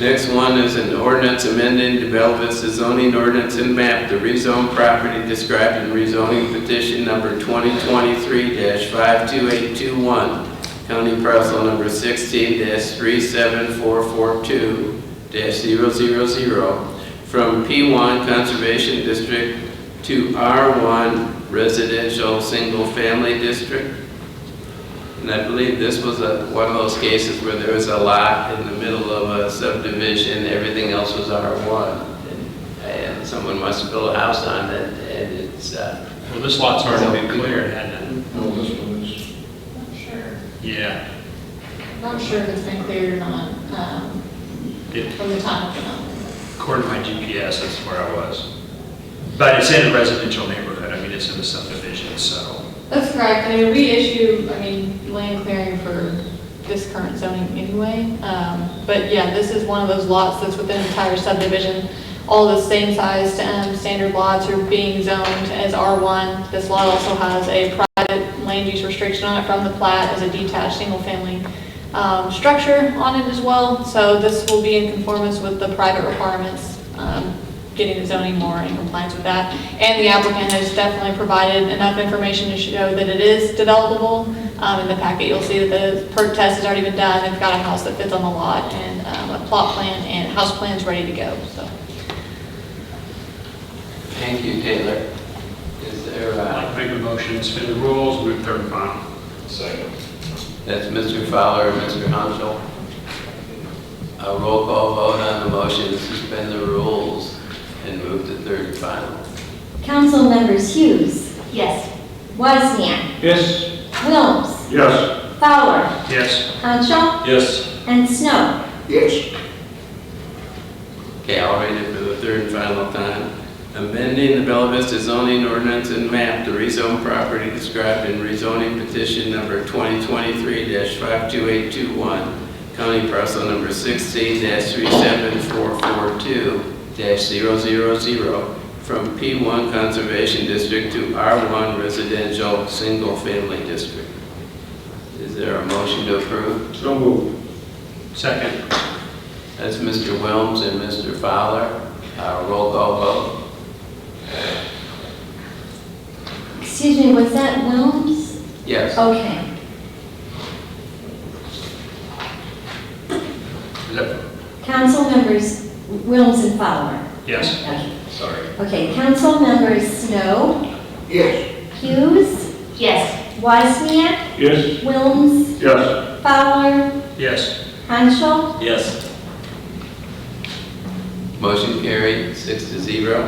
S4: Next one is an ordinance amending the Bella Vista zoning ordinance and map to rezone property described in rezoning petition number 2023-52821, county parcel number 16-37442-000 from P1 conservation district to R1 residential single family district. And I believe this was one of those cases where there was a lot in the middle of a subdivision, everything else was R1. And someone must have built a house on it, and it's...
S14: Well, this lot's already been cleared, hasn't it?
S1: No, this one is.
S18: Not sure.
S14: Yeah.
S18: Not sure if it's been cleared or not,
S14: It-
S18: from the time of the notice.
S14: According to my GPS, that's where I was. But it's in a residential neighborhood. I mean, it's in a subdivision, so.
S18: That's correct. I mean, we issue, land clearing for this current zoning anyway. But yeah, this is one of those lots that's within the entire subdivision. All the same size standard lots are being zoned as R1. This lot also has a private land use restriction on it from the plat as a detached single-family structure on it as well. So this will be in conformance with the private requirements, getting the zoning more in compliance with that. And the applicant has definitely provided enough information to show that it is developable. In the packet, you'll see that the perk test has already been done. They've got a house that fits on the lot and a plot plan and house plans ready to go, so.
S4: Thank you, Taylor. Is there
S14: I'd like to make a motion, suspend the rules, move third and final.
S17: Second.
S4: That's Mr. Fowler and Mr. Hanschel. A roll call vote on the motion to suspend the rules and move to third and final.
S6: Council members Hughes,
S15: Yes.
S6: Wozniak,
S1: Yes.
S6: Wilms,
S1: Yes.
S6: Fowler,
S14: Yes.
S6: Hanschel,
S17: Yes.
S6: and Snow.
S12: Yes.
S4: Okay, I'll read it for the third and final time. Amending the Bella Vista zoning ordinance and map to rezone property described in rezoning petition number 2023-52821, county parcel number 16-37442-000 from P1 conservation district to R1 residential single family district. Is there a motion to approve?
S1: So moved.
S14: Second.
S4: That's Mr. Wilms and Mr. Fowler. Roll call vote.
S6: Excuse me, was that Wilms?
S4: Yes.
S6: Okay.
S14: Is that,
S6: Council members Wilms and Fowler.
S14: yes.
S6: Okay.
S17: Sorry.
S6: Okay, council members Snow,
S12: Yes.
S6: Hughes,
S15: Yes.
S6: Wozniak,
S1: Yes.
S6: Wilms,
S1: Yes.
S6: Fowler,
S14: Yes.
S6: Hanschel,
S17: Yes.
S4: Motion carried, 6-0.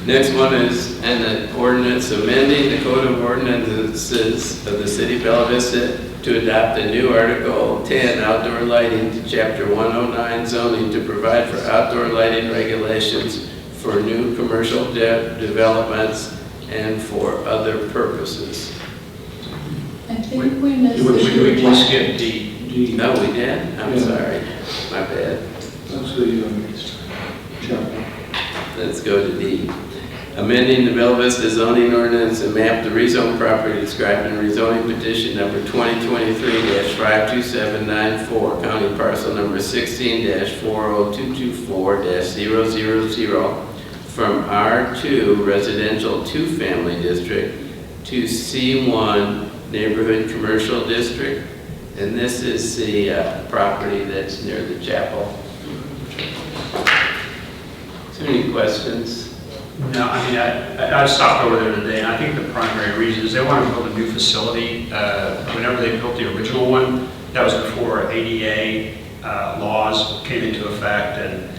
S4: Next one is an ordinance amending the Code of Ordinances of the City of Bella Vista to adopt a new Article 10, outdoor lighting, to Chapter 109 zoning to provide for outdoor lighting regulations for new commercial developments and for other purposes.
S18: I think we missed
S1: We
S14: We
S18: the.
S14: skipped D.
S1: D.
S4: No, we did? I'm
S1: Yeah.
S4: sorry. My bad.
S1: That's the chapter.
S4: Let's go to D. Amending the Bella Vista zoning ordinance and map the rezone property described in rezoning petition number 2023-52794, county parcel number 16-40224-000 from R2 residential two-family district to C1 neighborhood commercial district. And this is the property that's near the chapel. Is there any questions?
S14: No, I mean, I stopped over there today, and I think the primary reason is they want to build a new facility. Whenever they built the original one, that was before ADA laws came into effect, and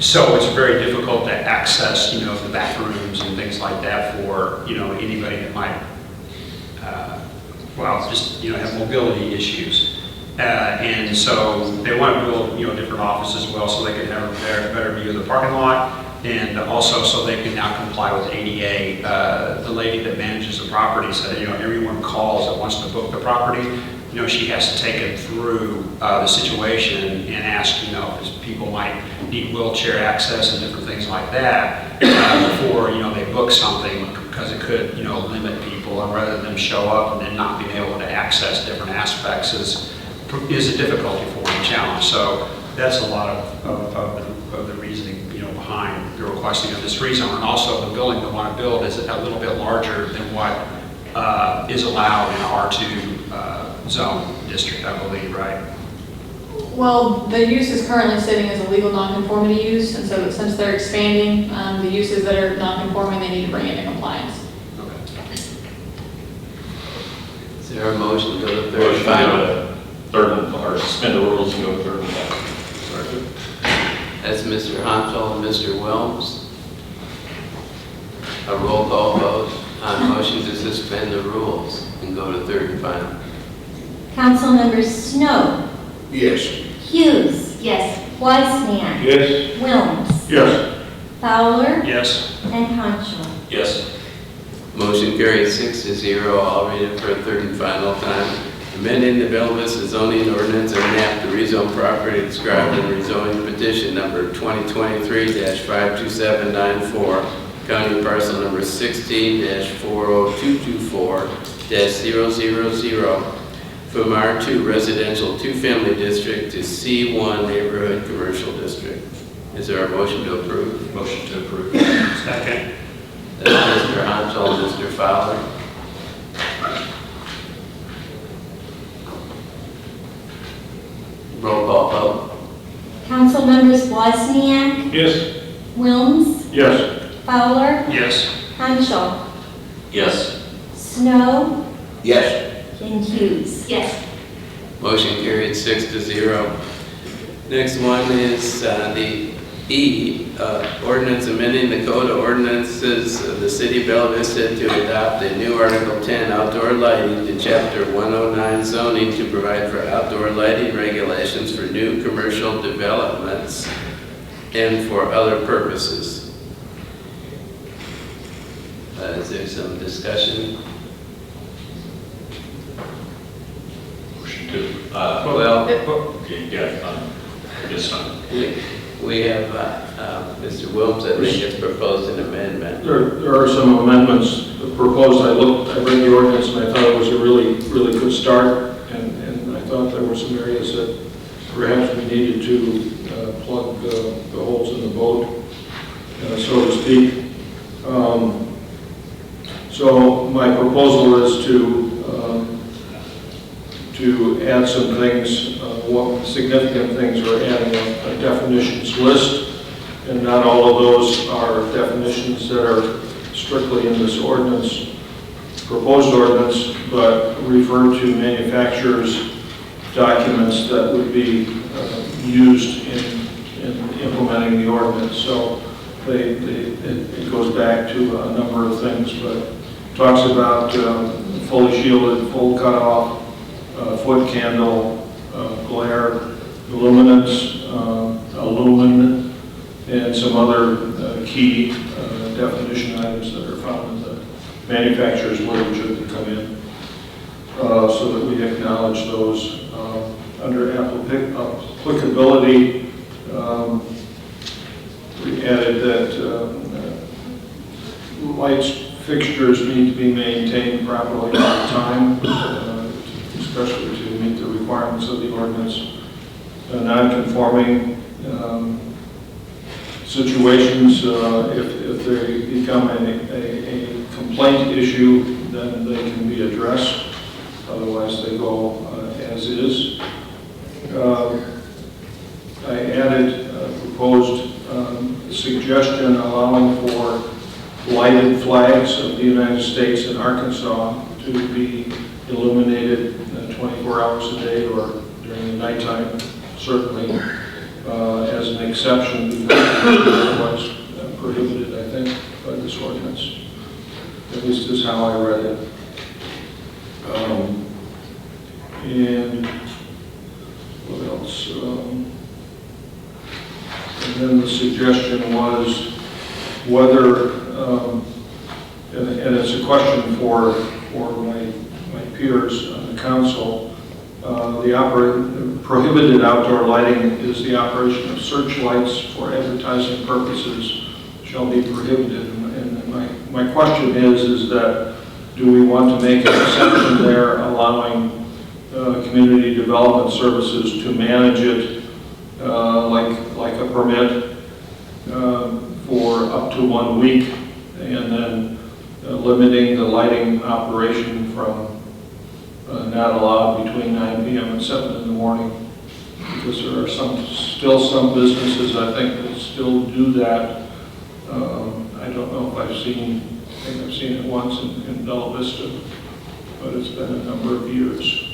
S14: so it's very difficult to access, the bathrooms and things like that for, anybody that might, just, have mobility issues. And so they want to build, different offices as well, so they can have a better view of the parking lot, and also so they can now comply with ADA. The lady that manages the property said, everyone calls that wants to book the property, she has to take it through the situation and ask, because people might need wheelchair access and different things like that before, they book something, because it could, limit people, and rather than show up and then not being able to access different aspects is a difficulty for them, challenge. So that's a lot of the reasoning, behind the requesting of this rezone. And also the building they want to build is a little bit larger than what is allowed in R2 zone district, I believe, right?
S18: Well, the use is currently sitting as a legal nonconformity use, and so since they're expanding, the uses that are nonconforming, they need to bring into compliance.
S4: Is there a motion to go to third
S17: Motion
S4: and
S17: to
S4: final?
S17: go to third, or suspend the rules and go to third and final.
S4: That's Mr. Honchel and Mr. Wilms. A roll call vote on motion to suspend the rules and go to third and final.
S6: Council members Snow,
S3: Yes.
S6: Hughes,
S15: Yes.
S6: Wozniak,
S1: Yes.
S6: Wilms,
S1: Yes.
S6: Fowler,
S14: Yes.
S6: and Hanschel.
S17: Yes.
S4: Motion carried 6-0. I'll read it for a third and final time. Amending the Bella Vista zoning ordinance and map to rezone property described in rezoning petition number 2023-52794, county parcel number 16-40224-000 from R2 residential two-family district to C1 neighborhood commercial district. Is there a motion to approve?
S17: Motion to approve.
S14: Second.
S4: That's Mr. Hanchel and Mr. Fowler. Roll call vote.
S6: Council members Wozniak,
S1: Yes.
S6: Wilms,
S1: Yes.
S6: Fowler,
S14: Yes.
S6: Hanschel,
S17: Yes.
S6: Snow,
S3: Yes.
S6: and Hughes.
S15: Yes.
S4: Motion carried 6-0. Next one is the E, ordinance amending the code of ordinances of the city of Bella Vista to adopt a new Article 10 outdoor lighting to Chapter 109 zoning to provide for outdoor lighting regulations for new commercial developments and for other purposes. Is there some discussion?
S17: Motion to,
S4: Well,
S17: okay, yeah, I guess not.
S4: we have Mr. Wilms, I think, has proposed an amendment.
S1: There are some amendments proposed. I read the ordinance and I thought it was a really good start. And I thought there were some areas that perhaps we needed to plug the holes in the boat, so to speak. So my proposal is to add some things. What significant things are adding a definitions list, and not all of those are definitions that are strictly in this ordinance, proposed ordinance, but refer to manufacturers' documents that would be used in implementing the ordinance. So it goes back to a number of things, but talks about fully shielded, full cutoff, foot candle, glare, luminance, lumen, and some other key definition items that are found in the manufacturer's literature that come in, so that we acknowledge those. Under applicability, we added that lights, fixtures need to be maintained properly all the time, especially to meet the requirements of the ordinance. Non-conforming situations, if they become a complaint issue, then they can be addressed. Otherwise, they go as is. I added a proposed suggestion allowing for lighted flags of the United States and Arkansas to be illuminated 24 hours a day or during the nighttime certainly as an exception because it was prohibited, I think, by this ordinance. At least is how I read it. And what else? And then the suggestion was whether, and it's a question for my peers on the council, the prohibited outdoor lighting is the operation of searchlights for advertising purposes shall be prohibited. And my question is that do we want to make an exception there allowing community development services to manage it like a permit for up to 1 week, and then limiting the lighting operation from not allowed between 9 p.m. and 7 in the morning, because there are still some businesses, I think, that still do that. I don't know if I think I've seen it once in Bella Vista, but it's been a number of years.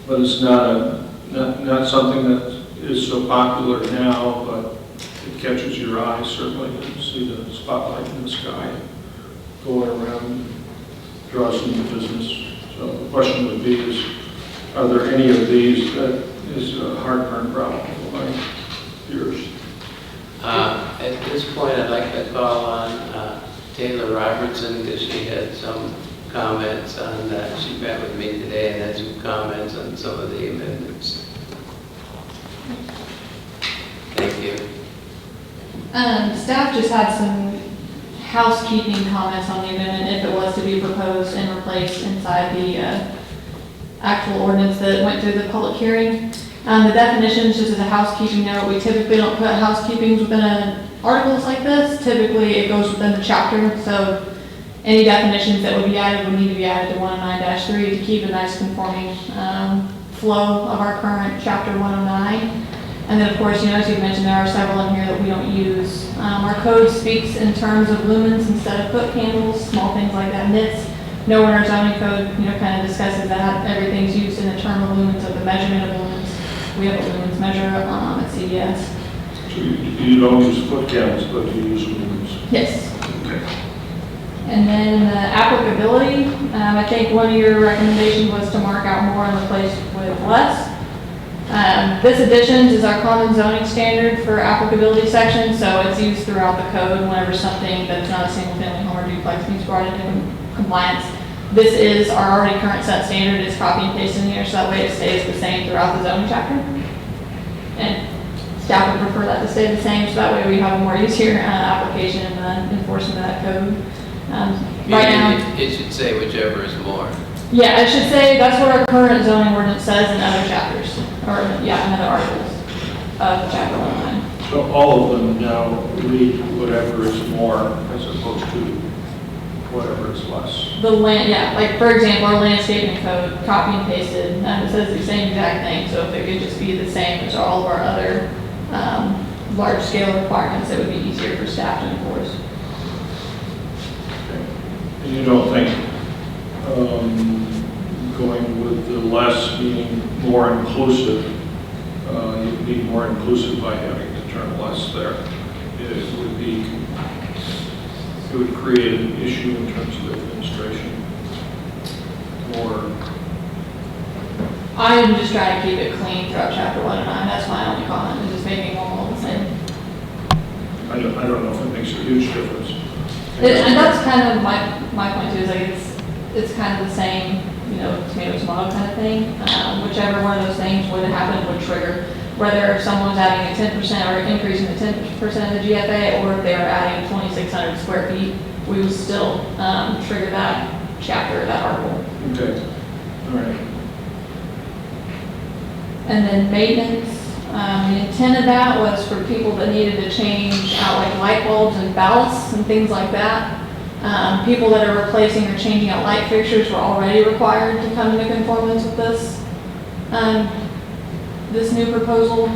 S1: But it's not something that is so popular now, but it catches your eye certainly to see the spotlight in the sky going around and draws into business. So the question would be are there any of these that is a heartburn problem for my peers?
S4: At this point, I'd like to call on Taylor Robertson because she had some comments on that. She met with me today and had some comments on some of the amendments. Thank you.
S18: Staff just had some housekeeping comments on the amendment if it was to be proposed and replaced inside the actual ordinance that went through the public hearing. The definitions, just as a housekeeping note, we typically don't put housekeepings within articles like this. Typically it goes within the chapter, so any definitions that would be added would need to be added to 109-3 to keep a nice conforming flow of our current chapter 109. And then of course, as you mentioned, there are several in here that we don't use. Our code speaks in terms of lumens instead of foot candles, small things like that. Nits, nowhere in our zoning code, kind of discusses that. Everything's used in the term of lumens, of the measurement of lumens. We have a lumens measure at CVS.
S1: So you don't use foot candles, but you use lumens?
S18: Yes.
S1: Okay.
S18: And then applicability, I think one of your recommendations was to mark out more and replace with less. This additions is our common zoning standard for applicability section, so it's used throughout the code whenever something that's not a single family home or duplex needs brought into compliance. This is our already current set standard. It's copy and paste in here, so that way it stays the same throughout the zoning chapter. And staff would prefer that to stay the same, so that way we have a more easier application and enforcement of that code. Right now,
S4: it should say whichever is more.
S18: yeah, it should say that's what our current zoning ordinance says in other chapters, or in other articles of chapter 109.
S1: So all of them now read whatever is more as opposed to whatever is less.
S18: The land, like for example, our landscaping code, copy and pasted, it says the same exact thing. So if it could just be the same as all of our other large scale requirements, it would be easier for staff to enforce.
S1: And you don't think going with the less being more inclusive, you'd be more inclusive by having the term less there. It would create an issue in terms of administration. Or
S18: I'm just trying to keep it clean throughout chapter 109. That's my only comment, is just making them all the same.
S1: I don't know if it makes a huge difference.
S18: And that's kind of my point too, is like it's kind of the same, tomato kind of thing. Whichever one of those things would happen would trigger, whether if someone was adding a 10% or increasing the 10% of the GFA, or if they were adding 2,600 square feet, we would still trigger that chapter, that article.
S1: Okay, all right.
S18: And then maintenance, the intent of that was for people that needed to change out like light bulbs and ballasts and things like that. People that are replacing or changing out light fixtures were already required to come into conformance with this, this new proposal.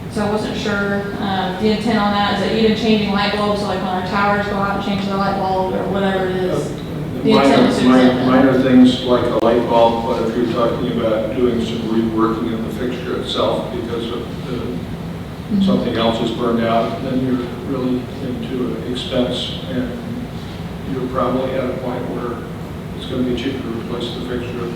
S18: So I wasn't sure. The intent on that is that even changing light bulbs, so like when our towers go out and change their light bulb or whatever it is, The intent is to exempt them.
S1: Minor things like a light bulb, but if you're talking about doing some reworking of the fixture itself because of something else is burned out, then you're really into an expense, and you're probably at a point where it's going to be cheaper to replace the fixture.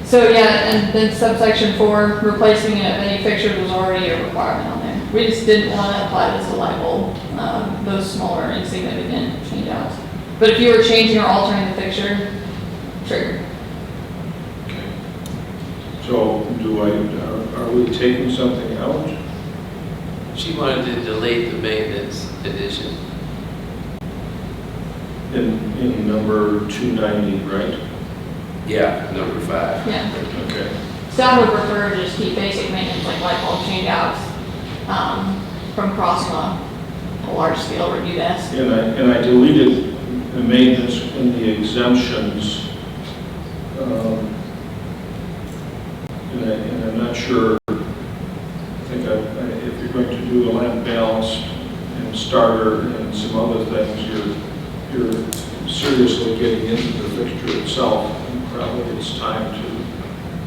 S18: So yeah, and then subsection 4, replacing it of any fixture was already a requirement on there. We just didn't want to apply this to light bulb, those smaller insignificant change outs. But if you were changing or altering the fixture, trigger.
S1: Okay. So are we taking something out?
S4: She wanted to delete the maintenance addition.
S1: In number 290, right?
S4: Yeah, number 5.
S18: Yeah.
S1: Okay.
S18: Staff would prefer to just keep basic maintenance like light bulb change outs from crossing a large scale review desk.
S1: And I deleted the maintenance in the exemptions. And I'm not sure, I think if you're going to do a lamp balance and starter and some other things, you're seriously getting into the fixture itself, and probably it's time to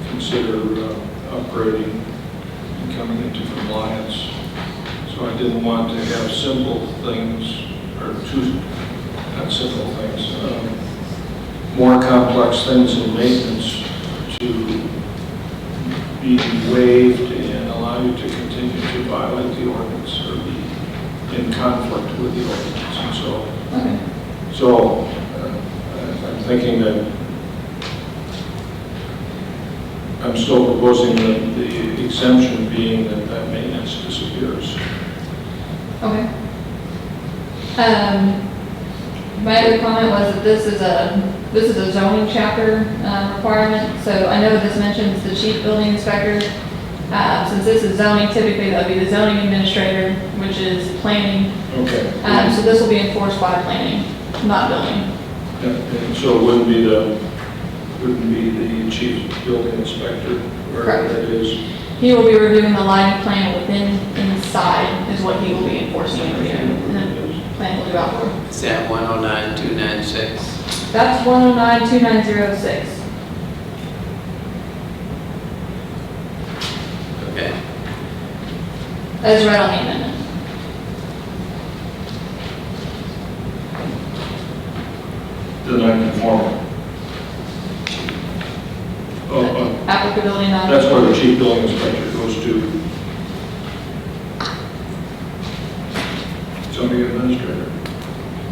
S1: consider upgrading and coming into compliance. So I didn't want to have simple things, or not simple things, more complex things in maintenance to be waived and allow you to continue to violate the ordinance or be in conflict with the ordinance. And so I'm thinking that I'm still proposing that the exemption being that maintenance disappears.
S18: Okay. My other comment was that this is a zoning chapter requirement. So I know this mentions the chief building inspector. Since this is zoning, typically that would be the zoning administrator, which is planning.
S1: Okay.
S18: So this will be enforced by planning, not building.
S1: And so it wouldn't be the chief building inspector, wherever that is.
S18: He will be reviewing the lighting plan inside is what he will be enforcing and reviewing. And then plan will do outdoor.
S4: Is that 109-296?
S18: That's 109-2906.
S4: Okay.
S18: As read on the amendment.
S1: The non-conforming.
S18: Applicability non.
S1: That's where the chief building inspector goes to. Zoning administrator.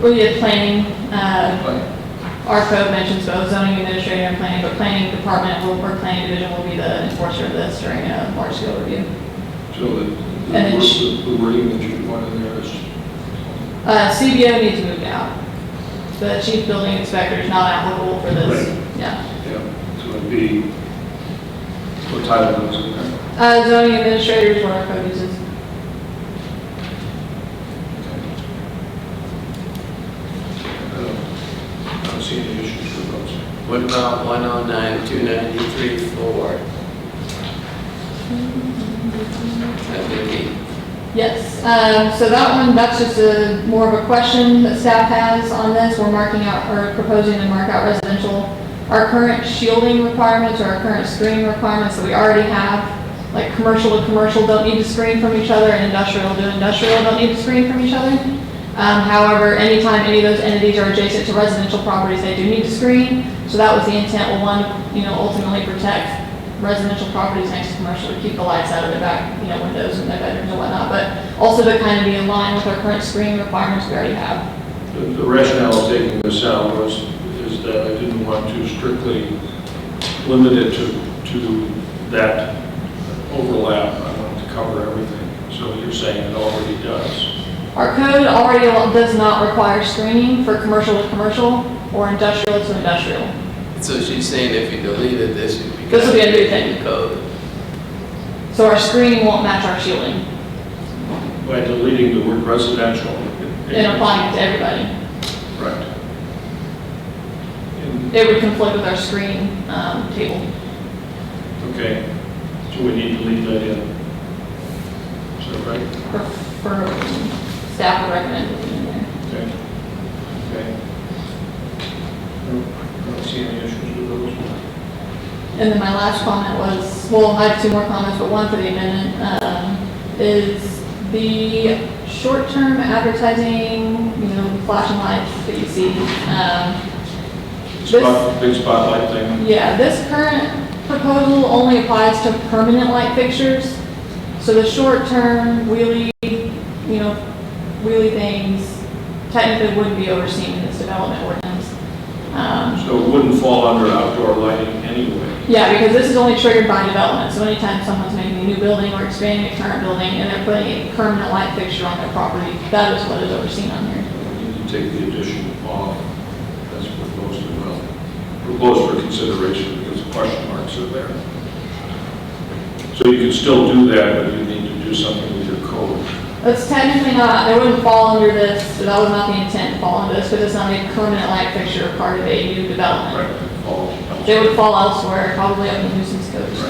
S18: We have planning. Our code mentions both zoning administrator and planning, but planning department or planning division will be the enforcer of this during a large scale review.
S1: So the wording that you want in there is?
S18: CBO needs moved out. The chief building inspector is not applicable for this.
S1: Right.
S18: Yeah.
S1: Yeah, so it'd be, what title is it there?
S18: Zoning administrator is what our code uses.
S1: I don't see any issues with those.
S4: What about 109-293-4?
S18: Yes, so that one, that's just more of a question that staff has on this. We're marking out, or proposing to mark out residential. Our current shielding requirements or our current screening requirements that we already have, like commercial to commercial don't need to screen from each other, and industrial to industrial don't need to screen from each other. However, anytime any of those entities are adjacent to residential properties, they do need to screen. So that was the intent. We'll ultimately protect residential properties next to commercial to keep the lights out of their back, windows and their bedrooms and whatnot, but also to kind of be in line with our current screening requirements we already have.
S1: The rationale of taking this out is that I didn't want to strictly limit it to that overlap. I wanted to cover everything. So you're saying it already does.
S18: Our code already does not require screening for commercial to commercial or industrial to industrial.
S4: So she's saying if you deleted this,
S18: this will be a new thing.
S4: Code.
S18: So our screening won't match our shielding.
S1: By deleting the word residential.
S18: And applying it to everybody.
S1: Right.
S18: It would conflict with our screening table.
S1: Okay. So we need to leave that in. Is that right?
S18: For staff would recommend it in there.
S1: Okay. Okay. I don't see any issues with those.
S18: And then my last comment was, well, I have two more comments, but one for the amendment, is the short-term advertising, flashing lights that you see.
S1: Big spotlight thing.
S18: Yeah, this current proposal only applies to permanent light fixtures. So the short-term wheelie things technically wouldn't be overseen in this development ordinance.
S1: So it wouldn't fall under outdoor lighting anyway.
S18: Yeah, because this is only triggered by development. So anytime someone's making a new building or expanding a current building and they're putting a permanent light fixture on their property, that is what is overseen on here.
S1: You need to take the addition off. That's proposed as well. Proposed for consideration because the question marks are there. So you can still do that, but you need to do something with your code.
S18: That's technically not, it wouldn't fall under this, so that was not the intent to fall under this, because it's not a permanent light fixture or part of a new development.
S1: Right.
S18: They would fall elsewhere, probably up in nuisance codes.
S1: Okay.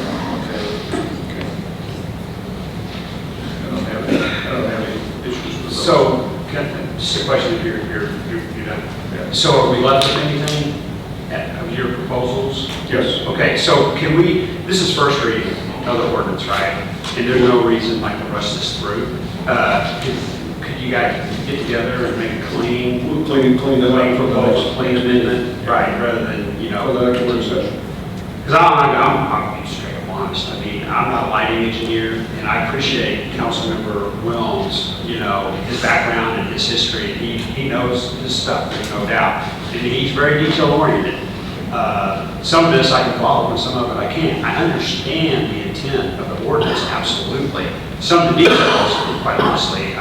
S1: I don't have any issues with those.
S14: So, just a question if you're done.
S1: Yeah.
S14: So are we left with anything of your proposals?
S1: Yes.
S14: Okay, so can we, this is first reading of the ordinance, right? And there's no reason like to rush this through. Could you guys get together and make a clean?
S1: We'll clean it up for the next.
S14: Clean amendment, right, rather than,
S1: For the next work session.
S14: because I'm being straight up honest. I mean, I'm not a lighting engineer, and I appreciate Councilmember Wilms, his background and his history. He knows his stuff, there's no doubt. And he's very detail oriented. Some of this I can follow, and some of it I can't. I understand the intent of the ordinance, absolutely. Some of the details, quite honestly,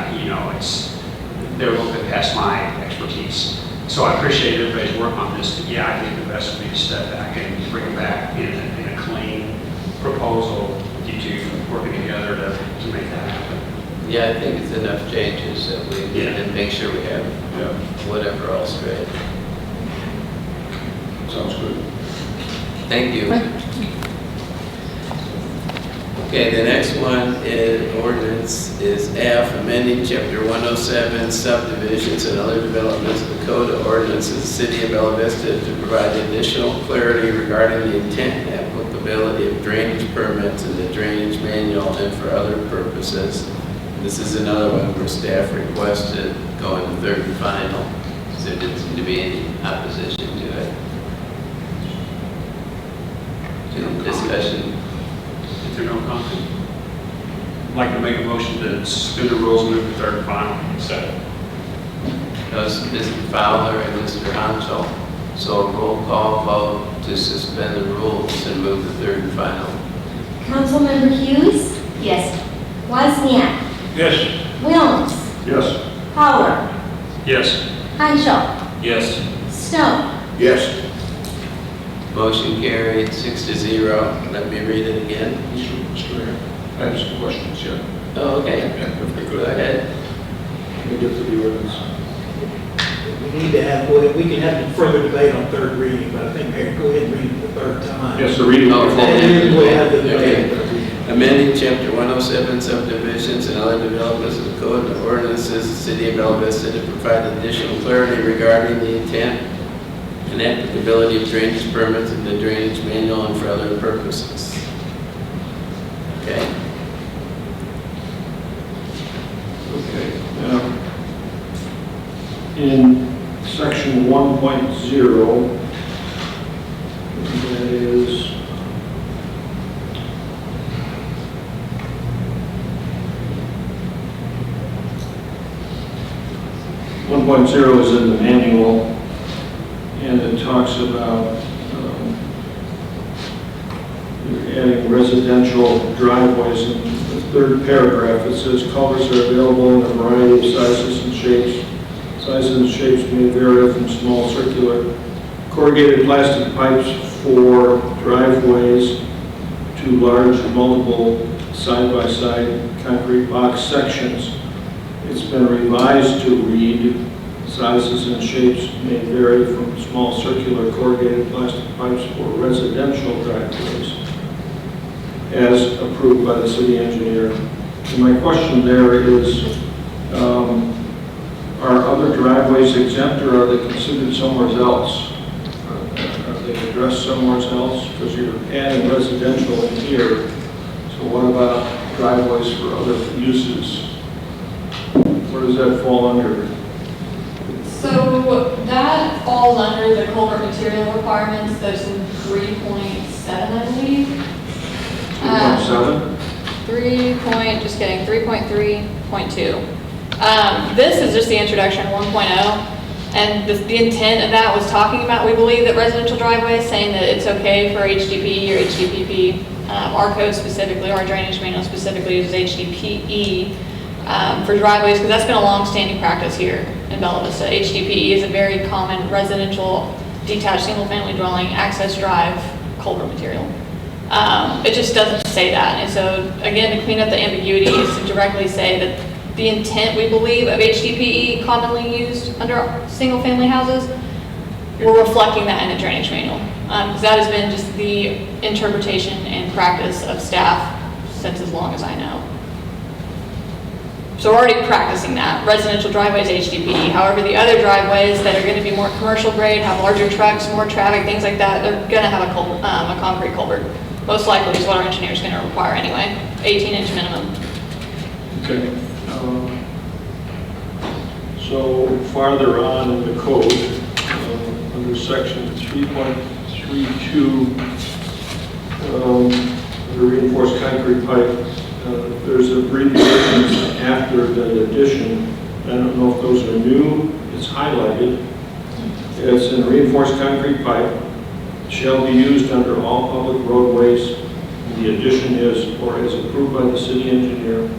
S14: they're a little bit past my expertise. So I appreciate everybody's work on this, but yeah, I think the best would be to step back and bring it back in a clean proposal, you two working together to make that happen.
S4: Yeah, I think it's enough changes that we can make sure we have whatever else right.
S1: Sounds good.
S4: Thank you. Okay, the next one in ordinance is F, amending chapter 107 subdivisions and other developments of the Code of Ordinances of the City of Bella Vista to provide additional clarity regarding the intent and applicability of drainage permits in the drainage manual and for other purposes. This is another one where staff requested going to third and final. So there didn't seem to be any opposition to it. Any discussion?
S14: If there's no comment, I'd like to make a motion to suspend the rules and move to third and final. Second.
S4: Those Mr. Fowler and Mr. Hanschel. So a roll call vote to suspend the rules and move to third and final.
S6: Councilmember Hughes,
S15: Yes.
S6: Wozniak,
S1: Yes.
S6: Wilms,
S1: Yes.
S6: Fowler,
S14: Yes.
S6: Hanschel,
S17: Yes.
S6: Snow.
S1: Yes.
S4: Motion carried 6-0. Let me read it again.
S1: Mr. Mayor, I have some questions, yeah.
S4: Oh, okay.
S1: If I
S4: Go
S1: could.
S4: ahead.
S1: Let me get to the ordinance.
S19: We need to have, we can have further debate on third reading, but I think Mayor, go ahead and read it the third time.
S1: Yes, the reading.
S4: Oh,
S19: And then we'll have the debate.
S4: okay. Amending chapter 107 subdivisions and other developments of the Code of Ordinances of the City of Bella Vista to provide additional clarity regarding the intent and applicability of drainage permits in the drainage manual and for other purposes. Okay.
S1: Okay. In section 1.0, that is is in the manual, and it talks about you're adding residential driveways. In the third paragraph, it says culverts are available in a variety of sizes and shapes. Sizes and shapes may vary from small circular corrugated plastic pipes for driveways to large multiple side-by-side concrete box sections. It's been revised to read, sizes and shapes may vary from small circular corrugated plastic pipes for residential driveways, as approved by the city engineer. And my question there is, are other driveways exempt, or are they considered somewhere else? Are addressed somewhere else? Because you're adding residential in here, so what about driveways for other uses? Where does that fall under?
S18: So that falls under the culvert material requirements, that's in 3.7, I believe.
S1: 3.7?
S18: 3.2. This is just the introduction 1.0. And the intent of that was talking about, we believe that residential driveways, saying that it's okay for HDPE or HDPP. Our code specifically, our drainage manual specifically uses HDPE for driveways, because that's been a long-standing practice here in Bella Vista. HDPE is a very common residential detached single-family dwelling access drive culvert material. It just doesn't say that. And so, again, to clean up the ambiguity is to directly say that the intent, we believe, of HDPE commonly used under single-family houses, we're reflecting that in the drainage manual. Because that has been just the interpretation and practice of staff since as long as I know. So we're already practicing that. Residential driveways, HDPE. However, the other driveways that are going to be more commercial grade, have larger trucks, more traffic, things like that, they're going to have a concrete culvert. Most likely is what our engineer is going to require anyway, 18-inch minimum.
S1: Okay. So farther on in the code, under section 3.32, under reinforced concrete pipe, there's abbreviations after the addition. I don't know if those are new. It's highlighted. It's in reinforced concrete pipe, shall be used under all public roadways. The addition is, or is approved by the city engineer.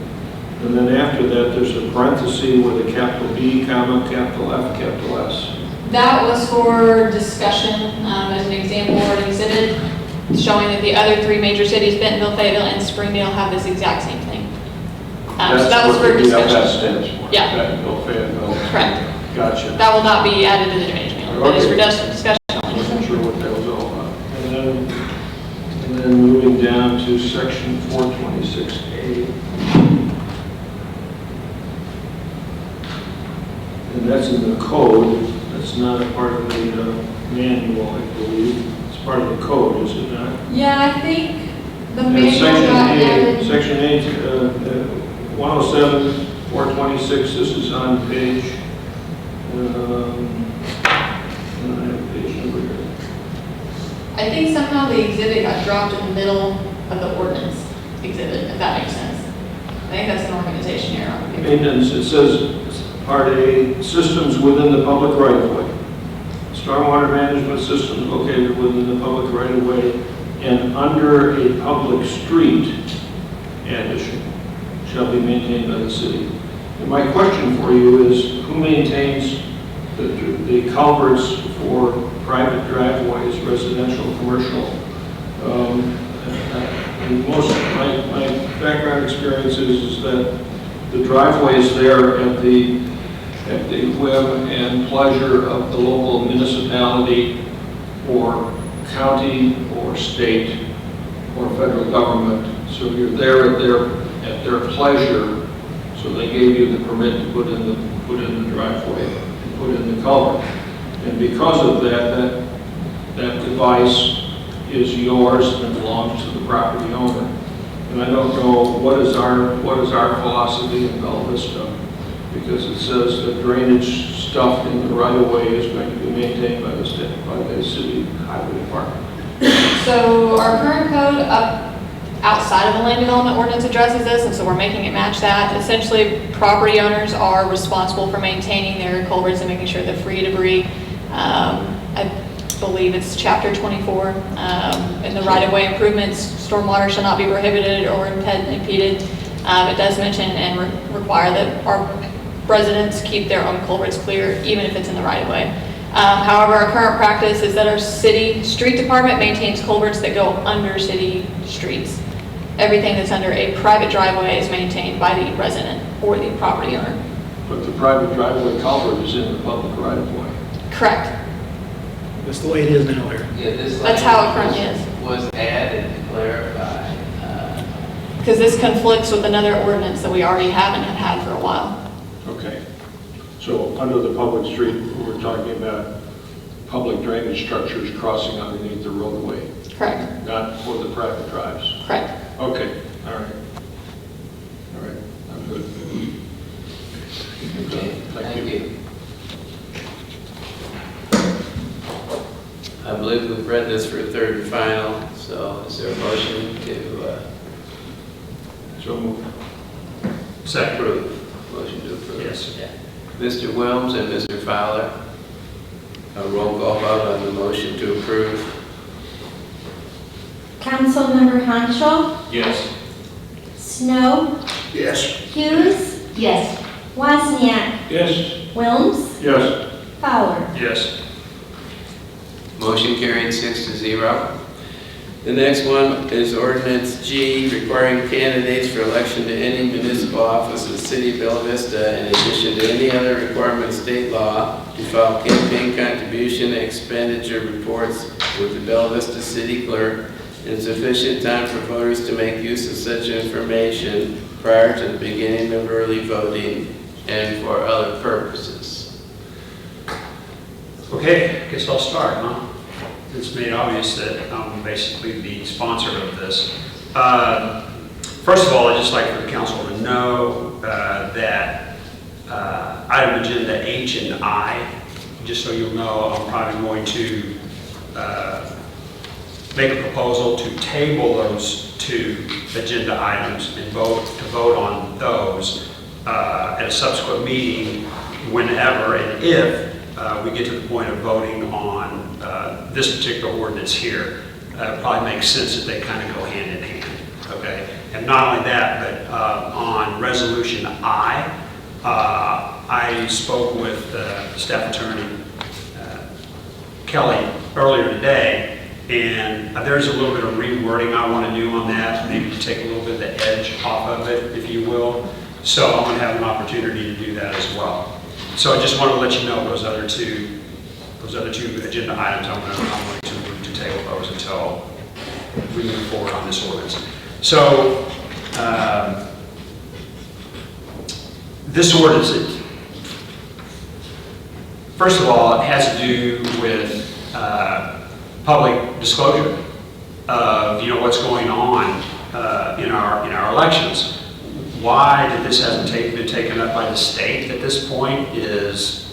S1: And then after that, there's a parenthesis with a capital B, comma, capital F, capital S.
S18: That was for discussion as an example or an exhibit, showing that the other three major cities, Bentonville, Fayetteville, and Springdale, have this exact same thing. So that was for discussion.
S1: That stands for.
S18: Yeah.
S1: Bentonville, Fayetteville.
S18: Correct.
S1: Gotcha.
S18: That will not be added to the drainage manual. That is for discussion.
S1: I wasn't sure what that was all about. And then moving down to section 426A. And that's in the code. That's not a part of the manual, I believe. It's part of the code, is it not?
S18: Yeah, I think the
S1: And
S18: manual got added.
S1: Section 8, 107, 426, this is on page, I have page number here.
S18: I think somehow the exhibit got dropped in the middle of the ordinance exhibit, if that makes sense. I think that's an organization error.
S1: Maintenance, it says, Part A, systems within the public right-of-way. Stormwater management systems located within the public right-of-way and under a public street addition shall be maintained by the city. And my question for you is, who maintains the culverts for private driveways, residential, commercial? And most of my background experience is that the driveway is there at the whim and pleasure of the local municipality or county or state or federal government. So you're there at their pleasure. So they gave you the permit to put in the driveway, and put in the culvert. And because of that device is yours and belongs to the property owner. And I don't know what is our philosophy in Bella Vista, because it says that drainage stuff in the right-of-way is going to be maintained by the city highway department.
S18: So our current code outside of the land development ordinance addresses this, and so we're making it match that. Essentially, property owners are responsible for maintaining their culverts and making sure they're free of debris. I believe it's chapter 24. In the right-of-way improvements, stormwater shall not be prohibited or impeded. It does mention and require that our residents keep their own culverts clear, even if it's in the right-of-way. However, our current practice is that our city street department maintains culverts that go under city streets. Everything that's under a private driveway is maintained by the resident or the property owner.
S1: But the private driveway culvert is in the public right-of-way.
S18: Correct.
S19: That's the way it is now, Larry.
S4: Yeah, this
S18: That's how it currently is.
S4: was added to clarify.
S18: Because this conflicts with another ordinance that we already have and have had for a while.
S1: Okay. So under the public street, we're talking about public drainage structures crossing underneath the roadway,
S18: Correct.
S1: not for the private drives.
S18: Correct.
S1: Okay, all right. All right, I'm good.
S4: Okay,
S1: Thank you.
S4: I believe we've read this for a third and final, so is there a motion to
S1: So moved.
S4: approve? Motion to approve?
S14: Yes.
S4: Yeah. Mr. Wilms and Mr. Fowler. A roll call vote on the motion to approve.
S6: Councilmember Hanschel,
S16: Yes.
S6: Snow,
S1: Yes.
S6: Hughes,
S15: Yes.
S6: Wozniak,
S1: Yes.
S6: Wilms,
S1: Yes.
S6: Fowler.
S14: Yes.
S4: Motion carried 6-0. The next one is ordinance G, requiring candidates for election to any municipal office in the city of Bella Vista, in addition to any other requirement of state law, to file campaign contribution and expenditure reports with the Bella Vista city clerk in sufficient time for voters to make use of such information prior to the beginning of early voting and for other purposes.
S14: Okay, I guess I'll start, huh? It's made obvious that I'm basically the sponsor of this. First of all, I'd just like for the council to know that item agenda H and I, just so you'll know, I'm probably going to make a proposal to table those two agenda items and vote on those at a subsequent meeting whenever and if we get to the point of voting on this particular ordinance here. It probably makes sense that they kind of go hand in hand, okay? And not only that, but on resolution I, I spoke with staff attorney Kelly earlier today, and there's a little bit of rewording I want to do on that, maybe to take a little bit of the edge off of it, if you will. So I'm going to have an opportunity to do that as well. So I just want to let you know those other two agenda items, I'm going to move to table those until we move forward on this ordinance. So this ordinance, first of all, it has to do with public disclosure of what's going on in our elections. Why that this hasn't been taken up by the state at this point is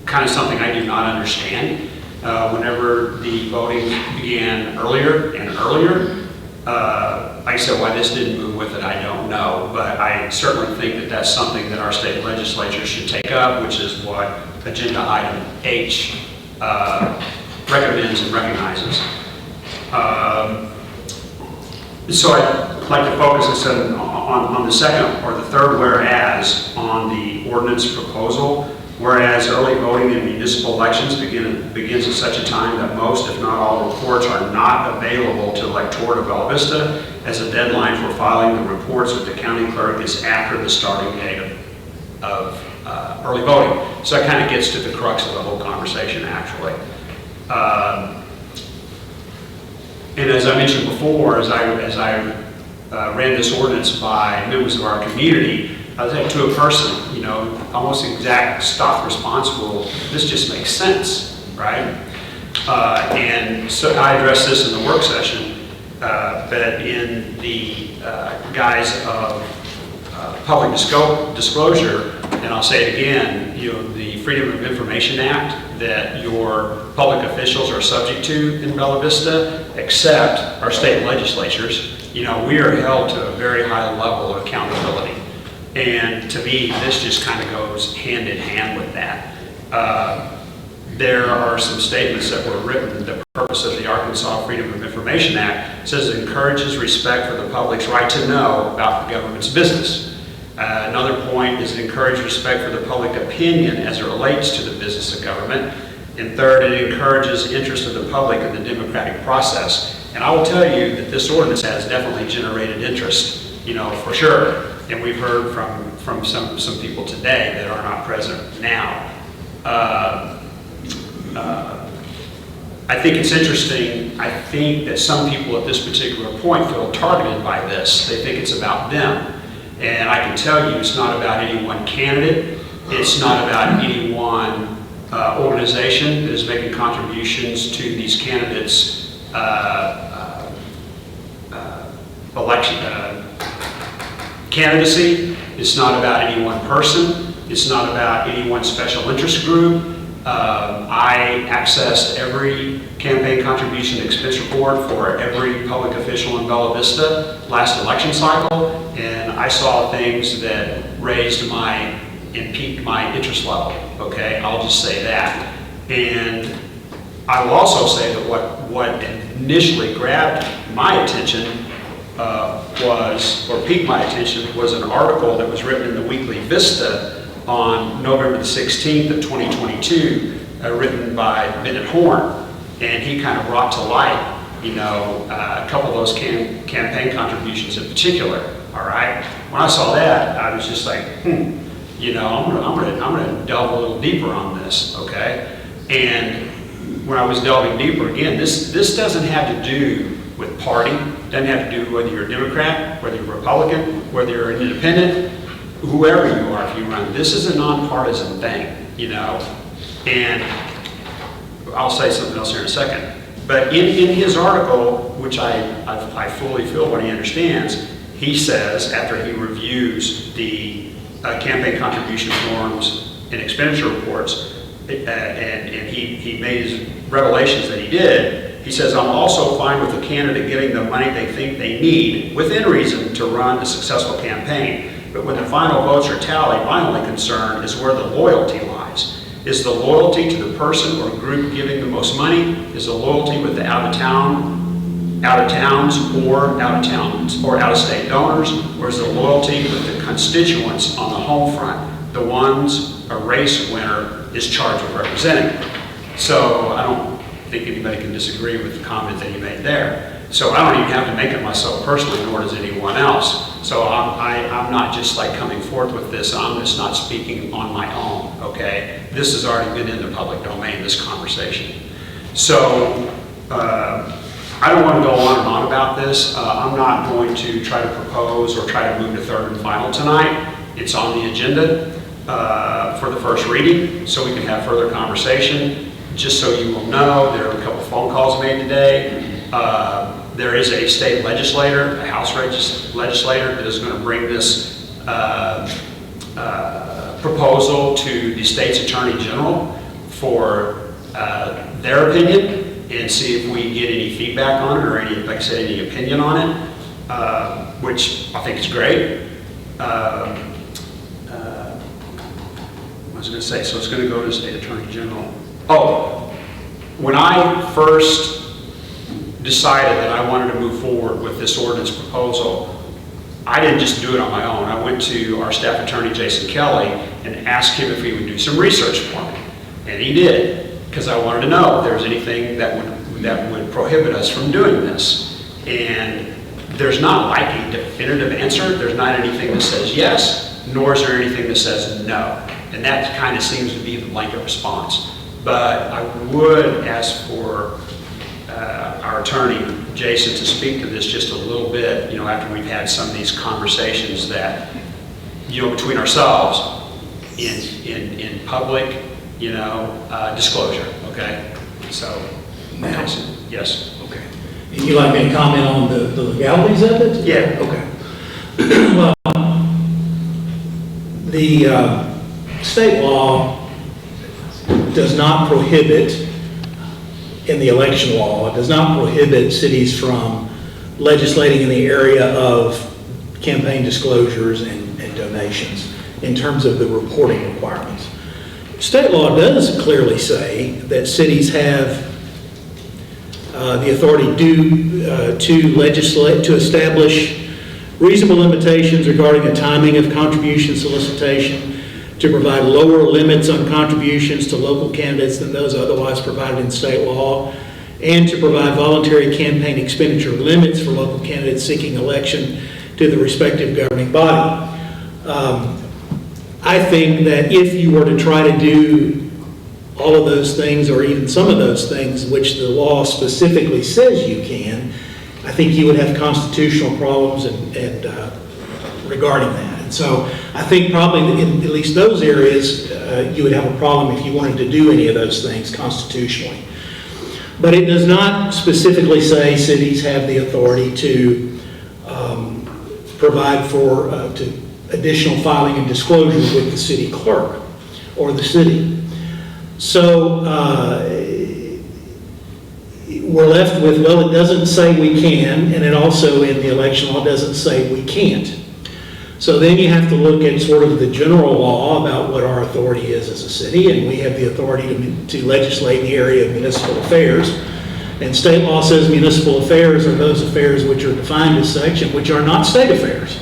S14: kind of something I do not understand. Whenever the voting began earlier and earlier, like I said, why this didn't move with it, I don't know. But I certainly think that that's something that our state legislature should take up, which is what agenda item H recommends and recognizes. So I'd like to focus this on the second or the third whereas on the ordinance proposal. Whereas early voting in municipal elections begins at such a time that most, if not all, reports are not available to electorate of Bella Vista, as a deadline for filing the reports with the county clerk is after the starting date of early voting. So that kind of gets to the crux of the whole conversation, actually. And as I mentioned before, as I ran this ordinance by members of our community, I was like, to a person, almost exact stock response will, this just makes sense, right? And so I addressed this in the work session, but in the guise of public disclosure, and I'll say it again, the Freedom of Information Act that your public officials are subject to in Bella Vista, except our state legislatures, we are held to a very high level of accountability. And to me, this just kind of goes hand in hand with that. There are some statements that were written. The purpose of the Arkansas Freedom of Information Act says it encourages respect for the public's right to know about the government's business. Another point is it encourages respect for the public opinion as it relates to the business of government. And third, it encourages interest of the public in the democratic process. And I will tell you that this ordinance has definitely generated interest, for sure. And we've heard from some people today that are not present now. I think it's interesting. I think that some people at this particular point feel targeted by this. They think it's about them. And I can tell you it's not about any one candidate. It's not about any one organization that is making contributions to these candidates' candidacy. It's not about any one person. It's not about any one special interest group. I accessed every campaign contribution expense report for every public official in Bella Vista last election cycle, and I saw things that raised and piqued my interest level, okay? I'll just say that. And I will also say that what initially grabbed my attention or piqued my attention was an article that was written in the weekly Vista on November the 16th of 2022, written by Bennett Horn. And he kind of brought to light, a couple of those campaign contributions in particular, all right? When I saw that, I was just like, I'm gonna delve a little deeper on this, okay? And when I was delving deeper, again, this doesn't have to do with party, doesn't have to do with whether you're a Democrat, whether you're a Republican, whether you're an independent, whoever you are, if you run. This is a nonpartisan thing, and I'll say something else here in a second. But in his article, which I fully feel what he understands, he says, after he reviews the campaign contribution forms and expenditure reports, and he made his revelations that he did, he says, I'm also fine with the candidate getting the money they think they need, within reason, to run a successful campaign. But when the final votes are tallied, my only concern is where the loyalty lies. Is the loyalty to the person or group giving the most money? Is the loyalty with the out-of-towns or out-of-state donors? Or is the loyalty with the constituents on the home front, the ones a race winner is charged with representing? So I don't think anybody can disagree with the comment that he made there. So I don't even have to make it myself personally, nor does anyone else. So I'm not just like coming forth with this. I'm just not speaking on my own, okay? This has already been in the public domain, this conversation. So I don't want to go on and on about this. I'm not going to try to propose or try to move to third and final tonight. It's on the agenda for the first reading, so we can have further conversation. Just so you will know, there are a couple phone calls made today. There is a state legislator, a House legislator, that is going to bring this proposal to the state's Attorney General for their opinion and see if we get any feedback on it or any opinion on it, which I think is great. What was I going to say? So it's going to go to the state Attorney General. Oh, when I first decided that I wanted to move forward with this ordinance proposal, I didn't just do it on my own. I went to our staff attorney, Jason Kelly, and asked him if he would do some research for me. And he did, because I wanted to know if there was anything that would prohibit us from doing this. And there's not like a definitive answer. There's not anything that says yes, nor is there anything that says no. And that kind of seems to be the blanket response. But I would ask for our attorney, Jason, to speak to this just a little bit, after we've had some of these conversations that, between ourselves in public, disclosure, okay? So, Jason, yes.
S19: Okay. And you'd like me to comment on the legalities of it?
S14: Yeah.
S19: Okay. Well, the state law does not prohibit, in the election law, it does not prohibit cities from legislating in the area of campaign disclosures and donations in terms of the reporting requirements. State law does clearly say that cities have the authority to legislate, to establish reasonable limitations regarding the timing of contribution solicitation, to provide lower limits on contributions to local candidates than those otherwise provided in state law, and to provide voluntary campaign expenditure limits for local candidates seeking election to the respective governing body. I think that if you were to try to do all of those things, or even some of those things which the law specifically says you can, I think you would have constitutional problems and regarding that. And so I think probably in at least those areas, you would have a problem if you wanted to do any of those things constitutionally. But it does not specifically say cities have the authority to provide for to additional filing and disclosure with the city clerk or the city. So we're left with, well, it doesn't say we can, and it also in the election law doesn't say we can't. So then you have to look at sort of the general law about what our authority is as a city, and we have the authority to legislate in the area of municipal affairs. And state law says municipal affairs are those affairs which are defined as such and which are not state affairs.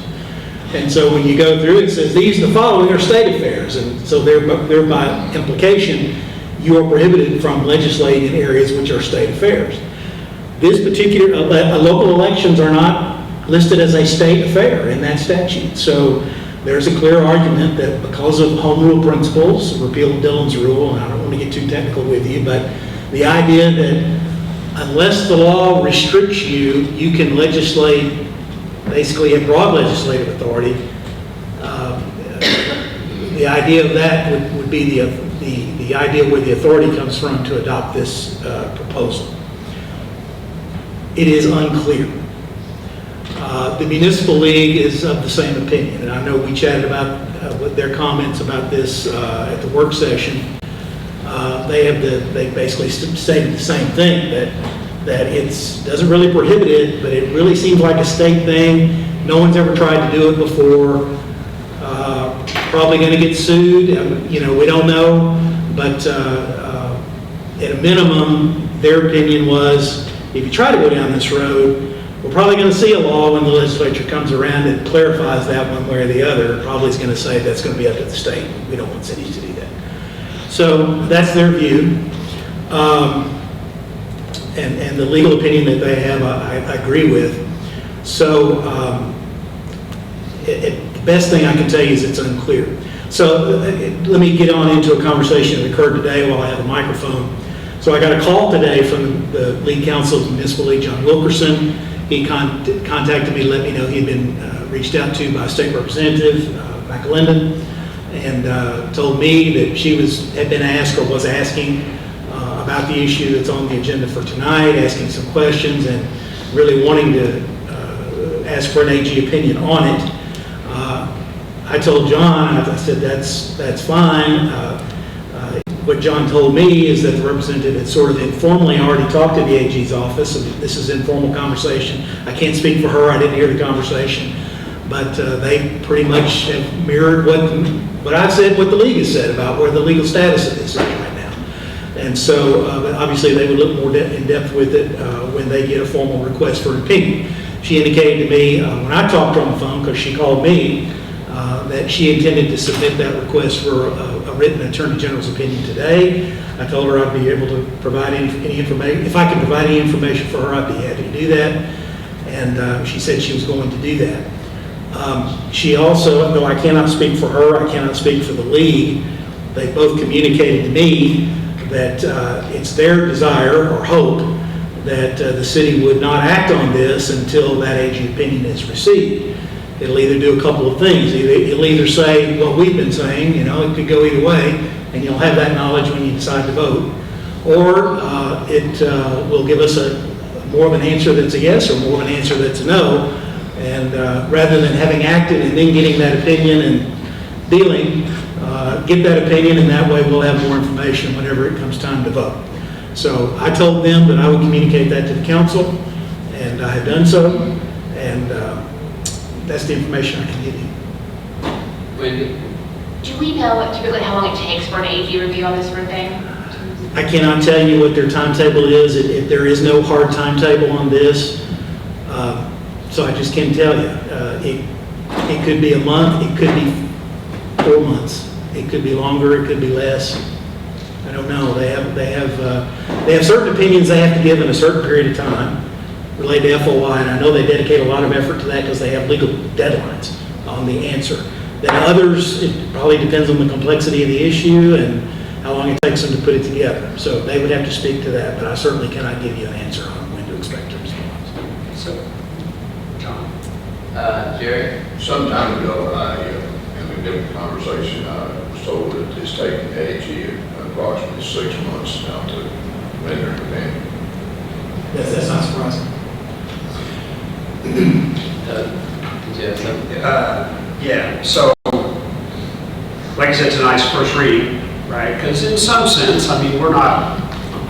S19: And so when you go through, it says the following are state affairs, and so thereby implication, you are prohibited from legislating in areas which are state affairs. This particular, local elections are not listed as a state affair in that statute. So there's a clear argument that because of home rule principles, repeal of Dillon's rule, and I don't want to get too technical with you, but the idea that unless the law restricts you, you can legislate, basically have broad legislative authority. The idea of that would be the idea where the authority comes from to adopt this proposal. It is unclear. The Municipal League is of the same opinion, and I know we chatted about with their comments about this at the work session. They basically stated the same thing, that it doesn't really prohibit it, but it really seems like a state thing. No one's ever tried to do it before. Probably going to get sued. We don't know, but at a minimum, their opinion was, if you try to go down this road, we're probably going to see a law when the legislature comes around and clarifies that one way or the other. Probably is going to say that's going to be up to the state. We don't want cities to do that. So that's their view. And the legal opinion that they have, I agree with. So the best thing I can tell you is it's unclear. So let me get on into a conversation that occurred today while I have a microphone. So I got a call today from the lead counsel of the Municipal League, John Wilkerson. He contacted me to let me know he had been reached out to by State Representative McAlinden, and told me that she had been asked or was asking about the issue that's on the agenda for tonight, asking some questions and really wanting to ask for an AG opinion on it. I told John, I said that's fine. What John told me is that the representative had sort of informally already talked to the AG's office. So this is informal conversation. I can't speak for her. I didn't hear the conversation. But they pretty much have mirrored what I've said, what the league has said about where the legal status of this is right now. And so obviously they would look more in depth with it when they get a formal request for an opinion. She indicated to me when I talked to her on the phone, because she called me, that she intended to submit that request for a written Attorney General's opinion today. I told her I'd be able to provide any information. If I could provide any information for her, I'd be happy to do that. And she said she was going to do that. She also, though I cannot speak for her, I cannot speak for the league, they both communicated to me that it's their desire or hope that the city would not act on this until that AG opinion is received. It'll either do a couple of things. It'll either say what we've been saying, it could go either way, and you'll have that knowledge when you decide to vote. Or it will give us more of an answer that's a yes or more of an answer that's a no. And rather than having acted and then getting that opinion and dealing, get that opinion, and that way we'll have more information whenever it comes time to vote. So I told them that I would communicate that to the council, and I have done so. And that's the information I can give you.
S4: Wendy?
S15: Do we know typically how long it takes for an AG review on this sort of thing?
S19: I cannot tell you what their timetable is. There is no hard timetable on this. So I just can't tell you. It could be a month, it could be 4 months. It could be longer, it could be less. I don't know. They have certain opinions they have to give in a certain period of time related to FOI, and I know they dedicate a lot of effort to that because they have legal deadlines on the answer. Then others, it probably depends on the complexity of the issue and how long it takes them to put it together. So they would have to speak to that, but I certainly cannot give you an answer on when to expect a response.
S14: So, John?
S4: Jerry?
S3: Some time ago, I different conversation. I was told that it's taken AG approximately 6 months now to render an opinion.
S19: That's not surprising.
S4: Did you have something?
S14: Yeah, so, like I said, tonight's first reading, right? Because in some sense, I mean, we're not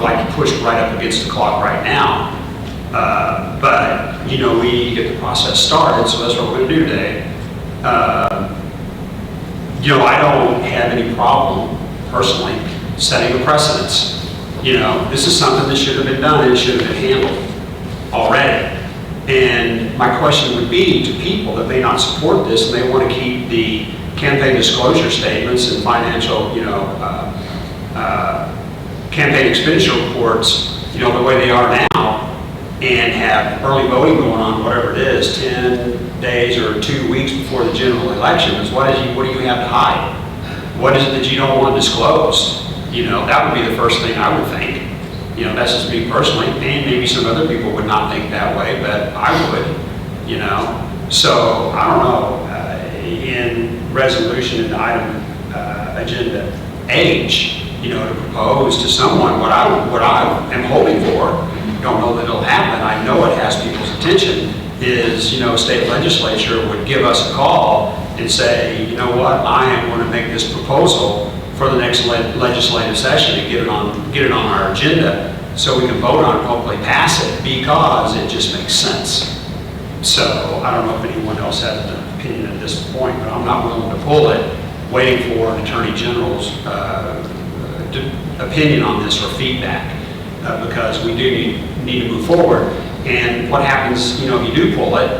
S14: like pushed right up against the clock right now. But, you know, we need to get the process started, so that's what we're going to do today. You know, I don't have any problem, personally, setting a precedence. You know, this is something that should have been done, and it should have been handled already. And my question would be to people that may not support this and they want to keep the campaign disclosure statements and financial, you know, campaign expenditure reports, you know, the way they are now, and have early voting going on, whatever it is, 10 days or 2 weeks before the general election. What do you have to hide? What is it that you don't want disclosed? You know, that would be the first thing I would think. You know, that's just me personally, and maybe some other people would not think that way, but I would, you know. So, I don't know, in resolution in item agenda H, you know, to propose to someone what I am hoping for, don't know that it'll happen, I know it has people's attention, is, you know, state legislature would give us a call and say, you know what, I am going to make this proposal for the next legislative session and get it on our agenda so we can vote on it and hopefully pass it because it just makes sense. So I don't know if anyone else has an opinion at this point, but I'm not willing to pull it, waiting for an attorney general's opinion on this or feedback because we do need to move forward. And what happens, you know, if you do pull it,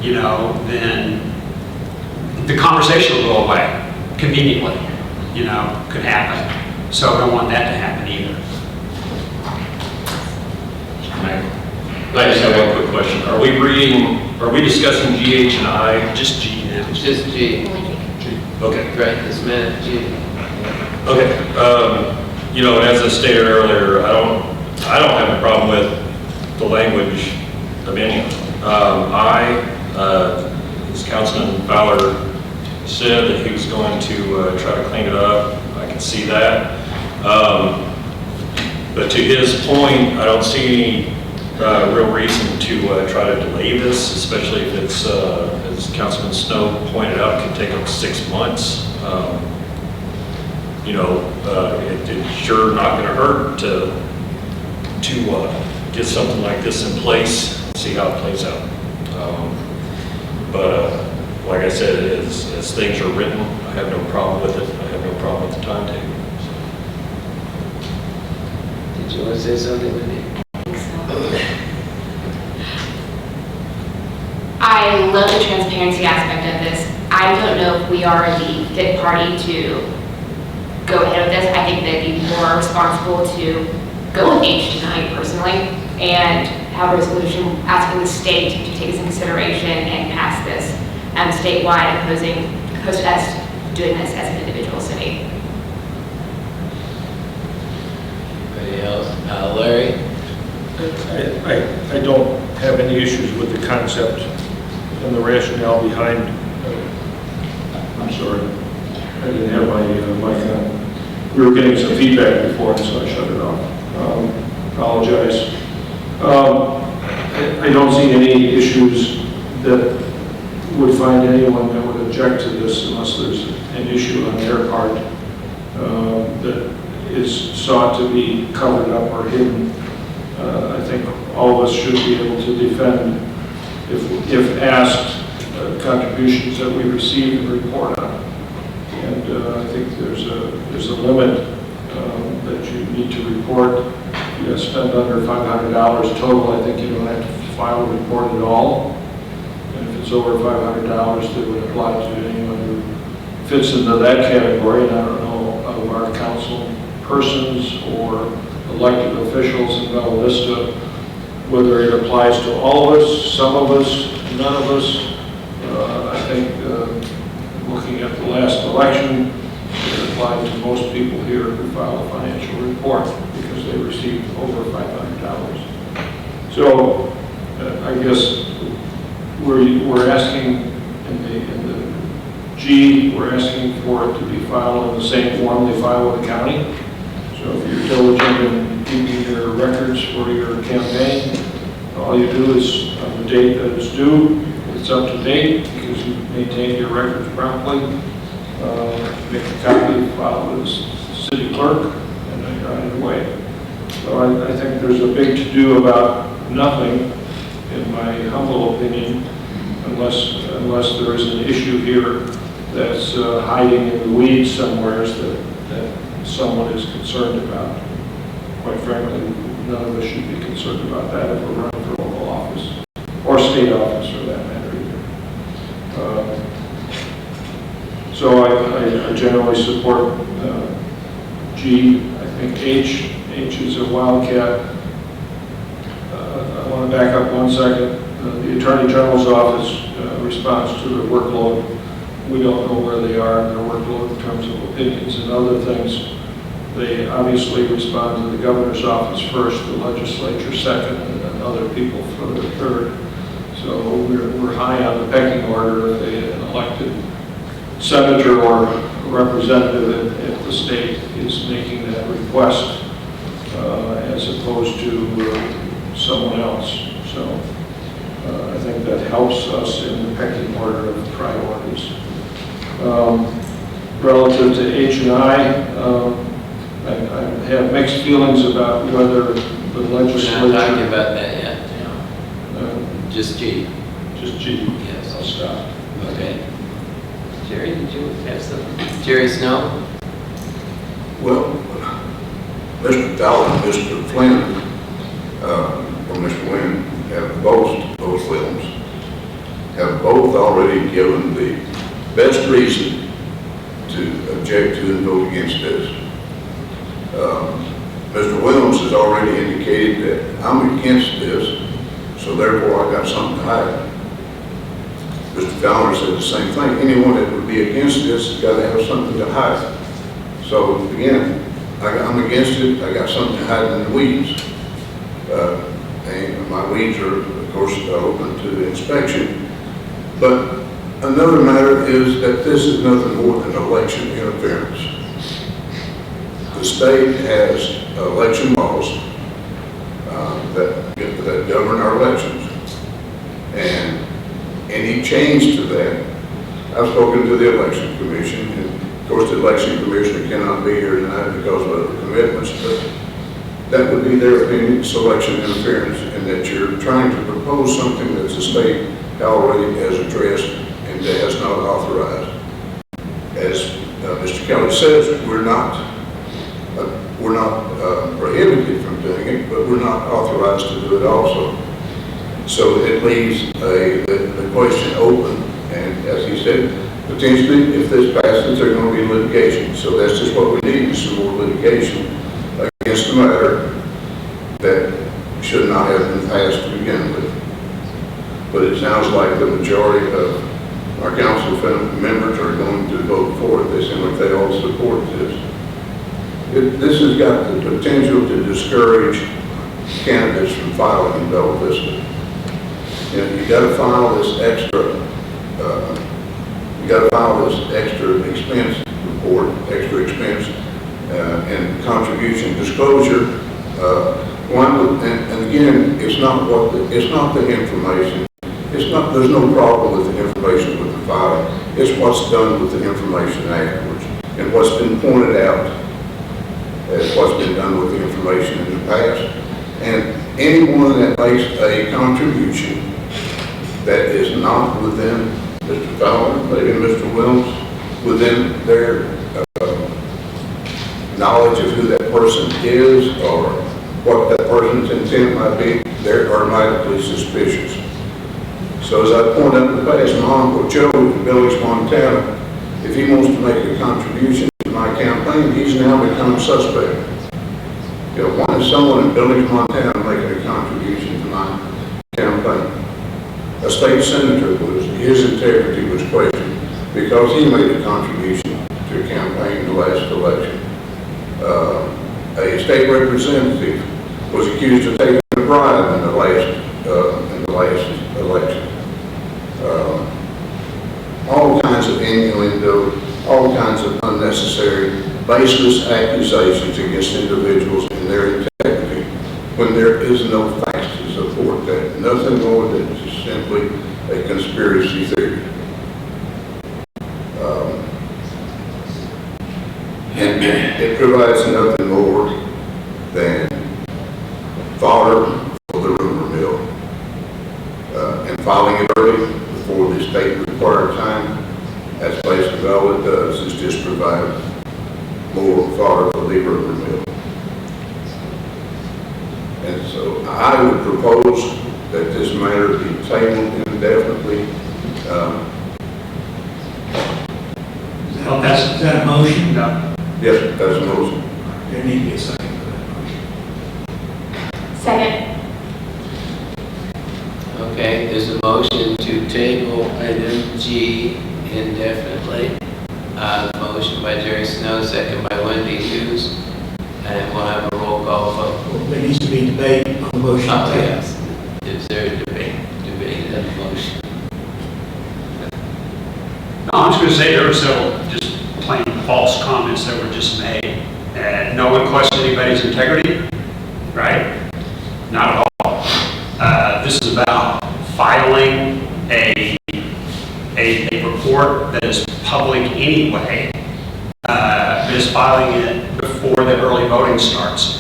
S14: you know, then the conversation will go away conveniently. You know, could happen. So I don't want that to happen either.
S17: I just have one quick question. Are we discussing GH and I?
S14: Just G now.
S4: Just G.
S17: Okay.
S4: Right, this minute, G.
S17: Okay. You know, as I stated earlier, I don't have a problem with the language of any of them. As Councilman Fowler said that he was going to try to clean it up. I can see that. But to his point, I don't see any real reason to try to delay this, especially if it's, as Councilman Snow pointed out, it can take up to 6 months. You know, it's sure not going to hurt to get something like this in place, see how it plays out. Like I said, as things are written, I have no problem with it. I have no problem with the timetable.
S4: Did you want to say something, Wendy?
S15: I love the transparency aspect of this. I don't know if we are the fit party to go ahead with this. I think they'd be more responsible to go with H tonight, personally, and have a resolution asking the state to take this in consideration and pass this statewide, opposed to us doing this as an individual city.
S4: Anybody else? Larry?
S1: I don't have any issues with the concept and the rationale behind, I'm sorry, I didn't have my mic on. We were getting some feedback before, so I shut it off. Apologize. I don't see any issues that would find anyone that would object to this unless there's an issue on their part that is sought to be covered up or hidden. I think all of us should be able to defend, if asked, contributions that we receive and report on. And I think there's a limit that you need to report. If you spend under $500 total, I think you don't have to file a report at all. And if it's over $500, that would apply to anyone who fits into that category. And I don't know of our council persons or elected officials in Bella Vista, whether it applies to all of us, some of us, none of us. I think looking at the last election, it applied to most people here who filed a financial report because they received over $500. So I guess we're asking in the G, we're asking for it to be filed in the same form they file with the county. So if you're diligent in keeping your records for your campaign, all you do is on the date that it's due, it's up to date because you maintain your records promptly. Make a copy, file with the city clerk, and then you're on your way. So I think there's a big to-do about nothing, in my humble opinion, unless there is an issue here that's hiding in the weeds somewhere that someone is concerned about. Quite frankly, none of us should be concerned about that if we're running for local office, or state office for that matter either. So I generally support G. I think H is a wildcat. I want to back up 1 second. The Attorney General's office responds to the workload. We don't know where they are in their workload in terms of opinions and other things. They obviously respond to the governor's office first, the legislature second, and then other people for the third. So we're high on the pecking order if an elected senator or representative at the state is making that request as opposed to someone else. So I think that helps us in the pecking order of priorities. Relative to H and I have mixed feelings about whether the legislature...
S4: We're not talking about that yet. Just G.
S1: Just G.
S4: Yes.
S1: I'll stop.
S4: Okay. Jerry, did you have something? Jerry Snow?
S3: Well, Mr. Fowler and Mr. Flynn, or Mr. Wynn, have both films, have both already given the best reason to object to and vote against this. Mr. Williams has already indicated that I'm against this, so therefore I got something to hide. Mr. Fowler said the same thing. Anyone that would be against this has got to have something to hide. So again, I'm against it. I got something to hide in the weeds. And my weeds are, of course, open to inspection. But another matter is that this is nothing more than election interference. The state has election laws that govern our elections. And any change to that, I've spoken to the election commission, and of course the election commissioner cannot be here tonight because of other commitments, but that would be their opinion, it's election interference, and that you're trying to propose something that the state already has addressed and has not authorized. As Mr. Kelly says, we're not prohibited from doing it, but we're not authorized to do it also. So it leaves the question open, and as he said, potentially, if this passes, there's going to be litigation. So that's just what we need, is some more litigation against a matter that should not have been passed to begin with. But it sounds like the majority of our council members are going to vote for it. They seem like they all support this. This has got the potential to discourage candidates from filing in Bella Vista. You know, you got to file this extra expense report, extra expense and contribution disclosure. And again, it's not the information. There's no problem with the information with the filing. It's what's done with the information afterwards, and what's been pointed out as what's been done with the information in the past. And anyone that makes a contribution that is not within Mr. Fowler, maybe Mr. Williams, within their knowledge of who that person is or what that person's intent might be, they're automatically suspicious. So as I pointed out in the past, my Uncle Joe in Billings, Montana, if he wants to make a contribution to my campaign, he's now become suspect. You know, why is someone in Billings, Montana making a contribution to my campaign? A state senator his integrity was questioned because he made a contribution to a campaign in the last election. A state representative was accused of taking a bribe in the last election. All kinds of innuendo unnecessary, baseless accusations against individuals and their integrity when there is no facts to support that. Nothing more than just simply a conspiracy theory. And it provides nothing more than fodder for the rumor mill. And filing it early before the state required time, as basically all it does is just provide more fodder for the rumor mill. And so I would propose that this matter be tabled indefinitely.
S19: Is that a motion?
S14: No.
S3: Yes, that's a motion.
S19: There need to be a second for that motion.
S15: Second.
S4: Okay, there's a motion to table item G indefinitely. Motion by Jerry Snow, second by Wendy Hughes. And we'll have a roll call vote.
S19: There needs to be debate on the motion.
S4: Oh, yes. Is there a debate on the motion?
S14: No, I'm just going to say there were several just plain false comments that were just made. And no one questioned anybody's integrity, right? Not at all. This is about filing a report that is public anyway, that is filing it before the early voting starts.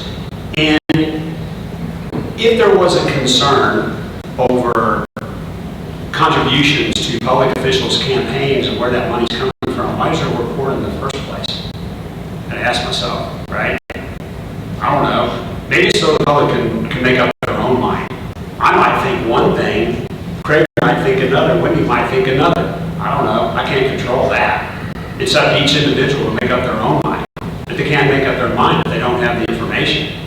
S14: And if there was a concern over contributions to public officials' campaigns and where that money's coming from, why is there a report in the first place? And I ask myself, right? I don't know. Maybe so the public can make up their own mind. I might think one thing, Craig might think another, Wendy might think another. I don't know. I can't control that. It's up to each individual to make up their own mind. But they can't make up their mind if they don't have the information.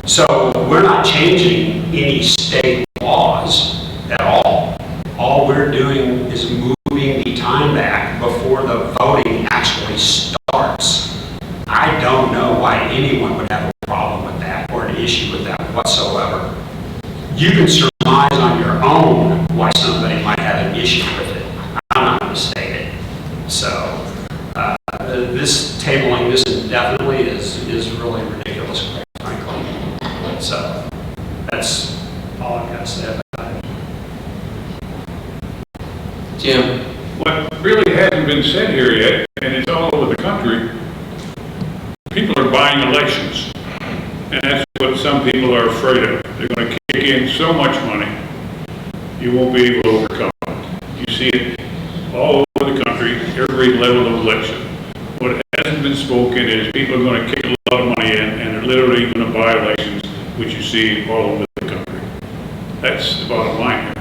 S14: So we're not changing any state laws at all. All we're doing is moving the time back before the voting actually starts. I don't know why anyone would have a problem with that or an issue with that whatsoever. You can surmise on your own why somebody might have an issue with it. I'm not going to state it. So this tabling this indefinitely is really ridiculous, quite frankly. So that's all I've got to say about it.
S4: Jim?
S16: What really hasn't been said here yet, and it's all over the country, people are buying elections. And that's what some people are afraid of. They're going to kick in so much money, you won't be able to overcome it. You see it all over the country, every level of election. What hasn't been spoken is people are going to kick a lot of money in, and they're literally going to buy elections, which you see all over the country. That's the bottom line here.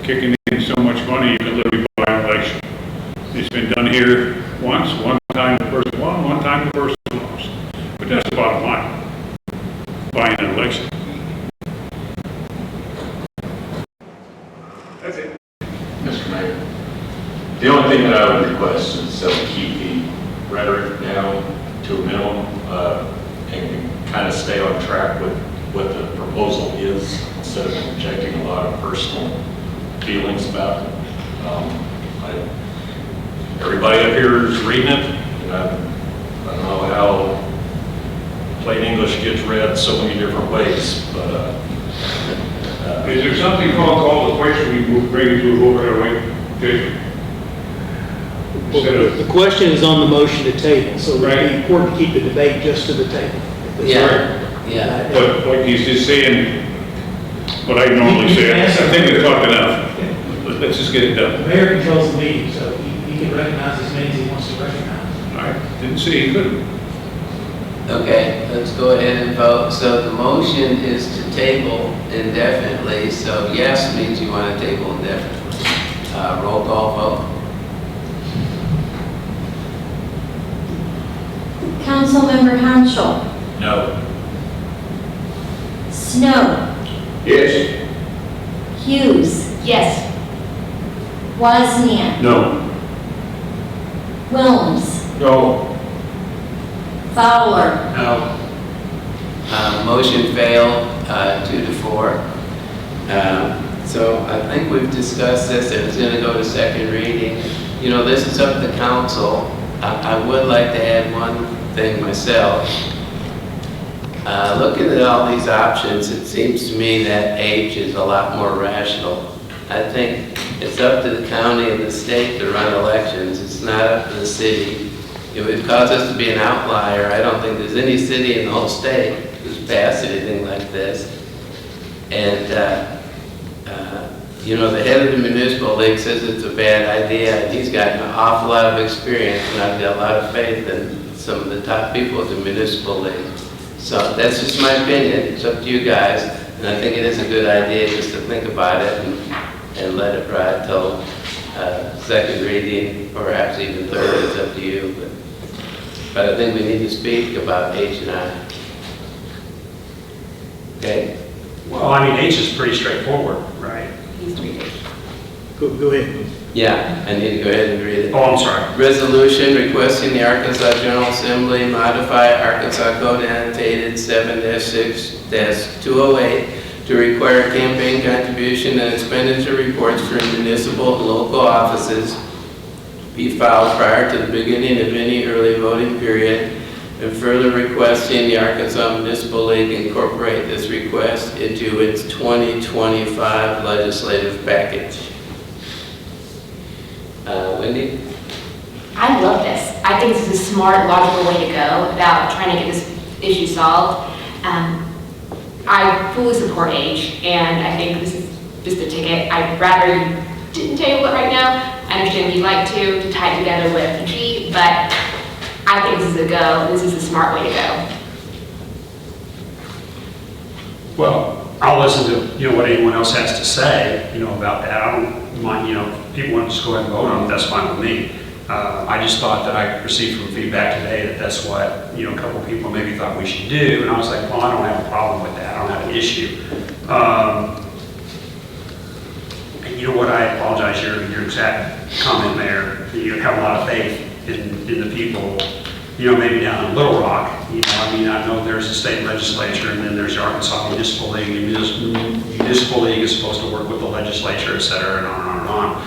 S16: Kicking in so much money, you can literally buy an election. It's been done here once, one time the person won, one time the person lost. But that's the bottom line. Buying an election. That's it.
S17: Mr. Mayor, the only thing that I would request is that we keep the rhetoric down to a minimum and kind of stay on track with what the proposal is instead of injecting a lot of personal feelings about it. Everybody up here is reading it, and I don't know how plain English gets read so many different ways, but
S16: Is there something called the question we bring it to a vote right away, Jason?
S19: Well, the question is on the motion to table, so it's important to keep the debate just to the table.
S4: Yeah.
S16: But like he's just saying, what I normally say, I think we've talked enough. Let's just get it done.
S19: The mayor controls the meeting, so he can recognize as many as he wants to recognize.
S16: I didn't say he couldn't.
S4: Okay, let's go ahead and vote. So the motion is to table indefinitely. So yes means you want to table indefinitely. Roll call vote.
S6: Councilmember Hanschel.
S17: no.
S6: Snow.
S3: Yes.
S6: Hughes.
S15: Yes.
S6: Wozniak.
S16: No.
S6: Wilms.
S16: No.
S6: Fowler.
S14: No.
S4: Motion failed, 2-4. So I think we've discussed this, and it's going to go to second reading. You know, this is up to council. I would like to add one thing myself. Looking at all these options, it seems to me that H is a lot more rational. I think it's up to the county and the state to run elections. It's not up to the city. It would cause us to be an outlier. I don't think there's any city in the whole state who's passed anything like this. And, you know, the head of the municipal league says it's a bad idea, and he's got an awful lot of experience, and I've got a lot of faith in some of the top people at the municipal league. So that's just my opinion. It's up to you guys, and I think it is a good idea just to think about it and let it ride till second reading, or perhaps even third. It's up to you. But I think we need to speak about H and I. Okay?
S14: Well, I mean, H is pretty straightforward, right?
S19: Go ahead.
S4: Yeah, I need to go ahead and read it.
S14: Oh, I'm sorry.
S4: Resolution requesting the Arkansas General Assembly modify Arkansas Code annotated 7-6-208 to require campaign contribution and expenditure reports for municipal and local offices be filed prior to the beginning of any early voting period, and further requesting the Arkansas Municipal League incorporate this request into its 2025 legislative package. Wendy?
S15: I love this. I think this is a smart, logical way to go about trying to get this issue solved. I fully support H, and I think this is just a ticket. I'd rather you didn't table it right now. I understand you'd like to tie it together with G, but I think this is a go. This is a smart way to go.
S14: Well, I'll listen to, you know, what anyone else has to say, you know, about that. I don't mind, you know, if people want to just go ahead and vote on it, that's fine with me. I just thought that I received some feedback today that that's what, you know, a couple people maybe thought we should do, and I was like, well, I don't have a problem with that. I don't have an issue. And you know what, I apologize, your exact comment there, you have a lot of faith in the people, you know, maybe down in Little Rock. You know, I mean, I know there's a state legislature, and then there's the Arkansas Municipal League. The Municipal League is supposed to work with the legislature, et cetera, and on and on and on.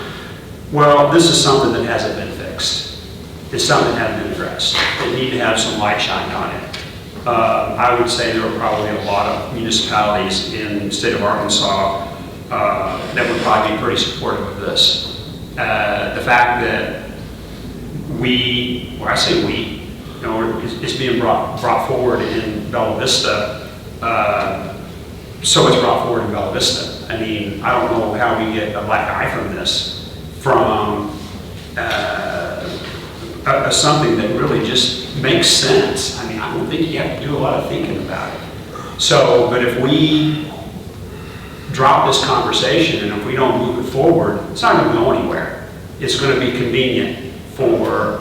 S14: Well, this is something that hasn't been fixed. It's something that hasn't been addressed. They need to have some light shined on it. I would say there are probably a lot of municipalities in the state of Arkansas that would probably be pretty supportive of this. The fact that I say we, you know, it's being brought forward in Bella Vista, so it's brought forward in Bella Vista. I mean, I don't know how we get a black eye from this, from something that really just makes sense. I mean, I don't think you have to do a lot of thinking about it. So, but if we drop this conversation and if we don't move it forward, it's not going to go anywhere. It's going to be convenient for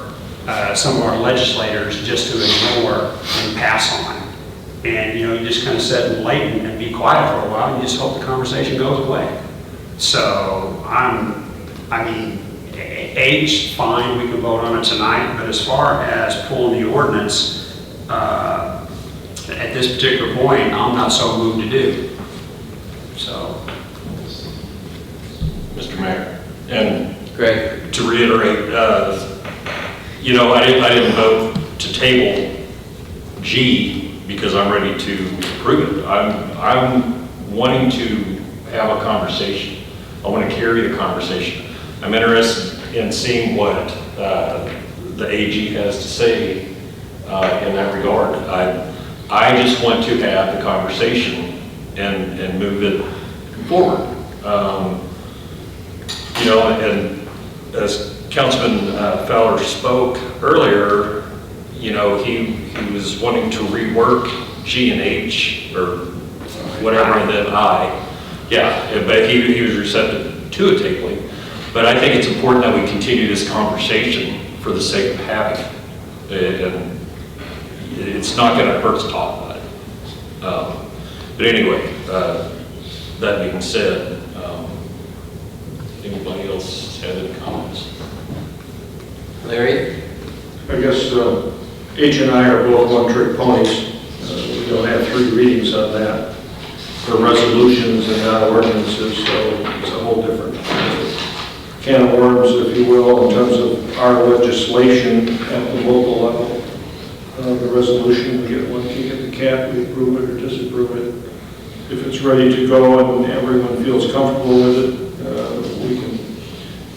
S14: some of our legislators just to ignore and pass on. And, you know, you just kind of sit and wait and be quiet for a while and you just hope the conversation goes away. So I mean, H, fine, we can vote on it tonight, but as far as pulling the ordinance, at this particular point, I'm not so moved to do. So.
S17: Mr. Mayor, and
S4: Greg,
S17: to reiterate, you know, I didn't vote to table G because I'm ready to approve it. I'm wanting to have a conversation. I want to carry the conversation. I'm interested in seeing what the AG has to say in that regard. I just want to have the conversation and move it forward. You know, and as Councilman Fowler spoke earlier, you know, he was wanting to rework G and H or whatever, and then I. Yeah, but he was receptive to it tabling. But I think it's important that we continue this conversation for the sake of having it. And it's not going to hurt to talk about it. But anyway, that being said, anybody else have any comments?
S4: Larry?
S1: I guess H and I are both one-trick ponies. We don't have 3 readings on that for resolutions and not ordinances, so it's a whole different. can of worms, if you will, in terms of our legislation at the local level. The resolution, we get one kick at the cat, we approve it or disapprove it. If it's ready to go and everyone feels comfortable with it,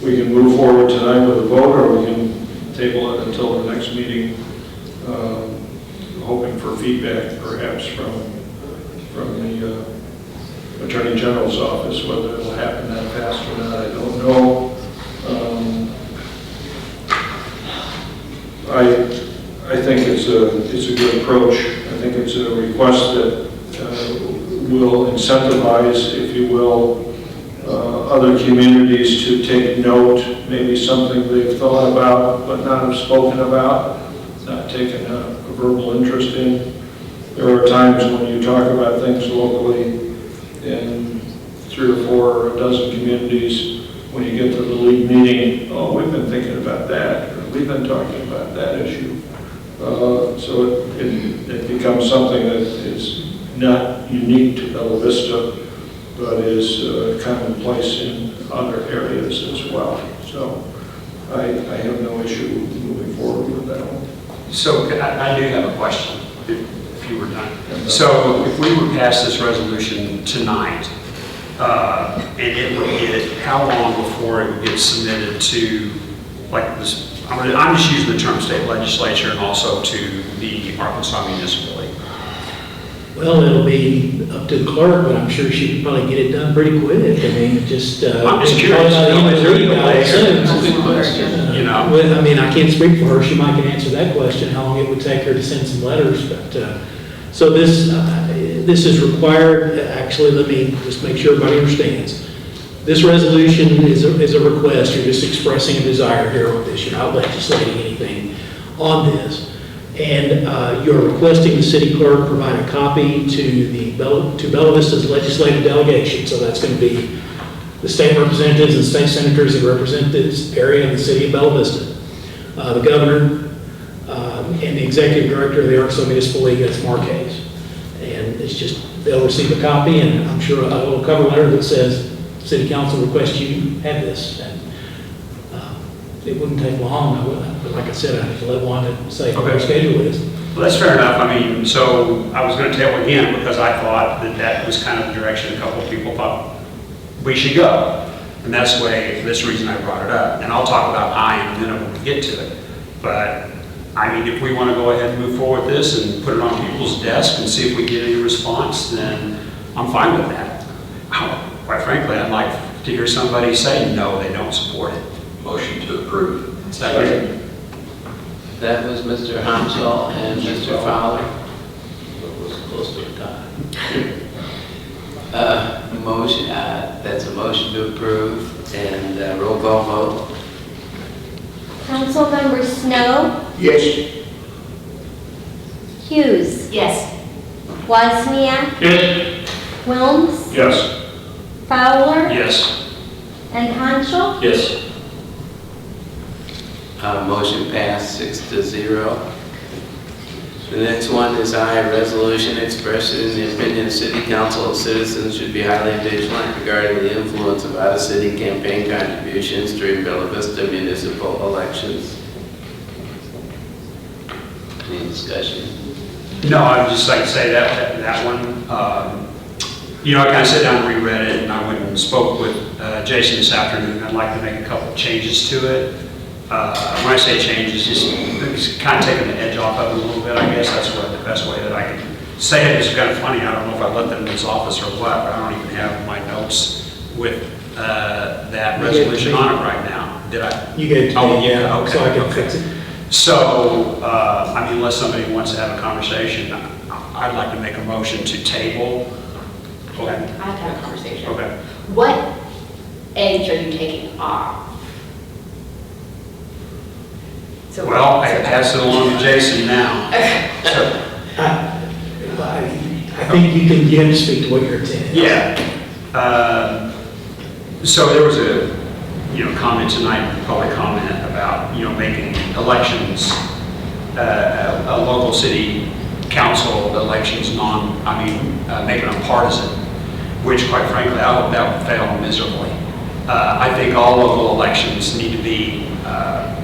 S1: we can move forward tonight with a vote, or we can table it until the next meeting, hoping for feedback perhaps from the Attorney General's office. Whether it'll happen that fast or not, I don't know. I think it's a good approach. I think it's a request that will incentivize, if you will, other communities to take note, maybe something they've thought about but not have spoken about, not taken a verbal interest in. There are times when you talk about things locally in 3 or 4 or a dozen communities, when you get to the league meeting, oh, we've been thinking about that, or we've been talking about that issue. So it becomes something that is not unique to Bella Vista, but is commonplace in other areas as well. So I have no issue moving forward with that one.
S14: So I do have a question, if you were done. So if we were to pass this resolution tonight, and it would get, how long before it would get submitted to, like this, I'm just using the term state legislature and also to the Arkansas Municipal League?
S19: Well, it'll be up to the clerk, but I'm sure she could probably get it done pretty quick. I mean, it just.
S14: I'm just curious.
S19: You know. Well, I mean, I can't speak for her. She might can answer that question, how long it would take her to send some letters. But, so this is required. Actually, let me just make sure everybody understands. This resolution is a request. You're just expressing a desire here with this. You're not legislating anything on this. And you're requesting the city clerk provide a copy to Bella Vista's legislative delegation. So that's going to be the state representatives and state senators that represent this area in the city of Bella Vista. The governor and the executive director of the Arkansas Municipal League, that's Marquez. And it's just, they'll receive a copy, and I'm sure a little cover letter that says, City Council requests you have this. And it wouldn't take long, but like I said, I have to let Wanda say what her schedule is.
S14: Well, that's fair enough. I mean, so I was going to table again because I thought that was kind of the direction a couple of people thought we should go. And that's the way, for this reason I brought it up. And I'll talk about I in a minute when we get to it. But I mean, if we want to go ahead and move forward with this and put it on people's desk and see if we get any response, then I'm fine with that. Quite frankly, I'd like to hear somebody say, no, they don't support it.
S17: Motion to approve.
S14: Second.
S4: That was Mr. Hansel and Mr. Fowler. It was close to a tie. Motion, that's a motion to approve, and roll call vote.
S6: Councilmember Snow,
S3: Yes.
S6: Hughes,
S15: Yes.
S6: Wozniak,
S1: Yes.
S6: Wilms,
S1: Yes.
S6: Fowler,
S14: Yes.
S6: and Hanschel.
S17: Yes.
S4: Motion passed 6-0. The next one is a resolution expressing the opinion of City Council and citizens should be highly vigilant regarding the influence of out-of-city campaign contributions during Bella Vista municipal elections. Any discussion?
S14: No, I would just like to say that one, you know, I kind of sat down and reread it, and I went and spoke with Jason this afternoon. I'd like to make a couple of changes to it. When I say changes, just kind of taking the edge off of it a little bit, I guess. That's the best way that I can say it. It's kind of funny. I don't know if I let them in his office or what, but I don't even have my notes with that resolution on it right now. Did I?
S19: You gave it to
S14: Oh,
S19: me,
S14: yeah, okay.
S19: so I can
S14: okay.
S19: fix it.
S14: So, I mean, unless somebody wants to have a conversation, I'd like to make a motion to table. Go ahead.
S15: I have to have a conversation.
S14: Okay.
S15: What edge are you taking off? So,
S14: Well, I pass it along to Jason now. So,
S19: I think you have to speak to what your intent is.
S14: yeah. So there was a, comment tonight, public comment about, making elections, a local city council elections making them partisan, which quite frankly, I hope that would fail miserably. I think all local elections need to be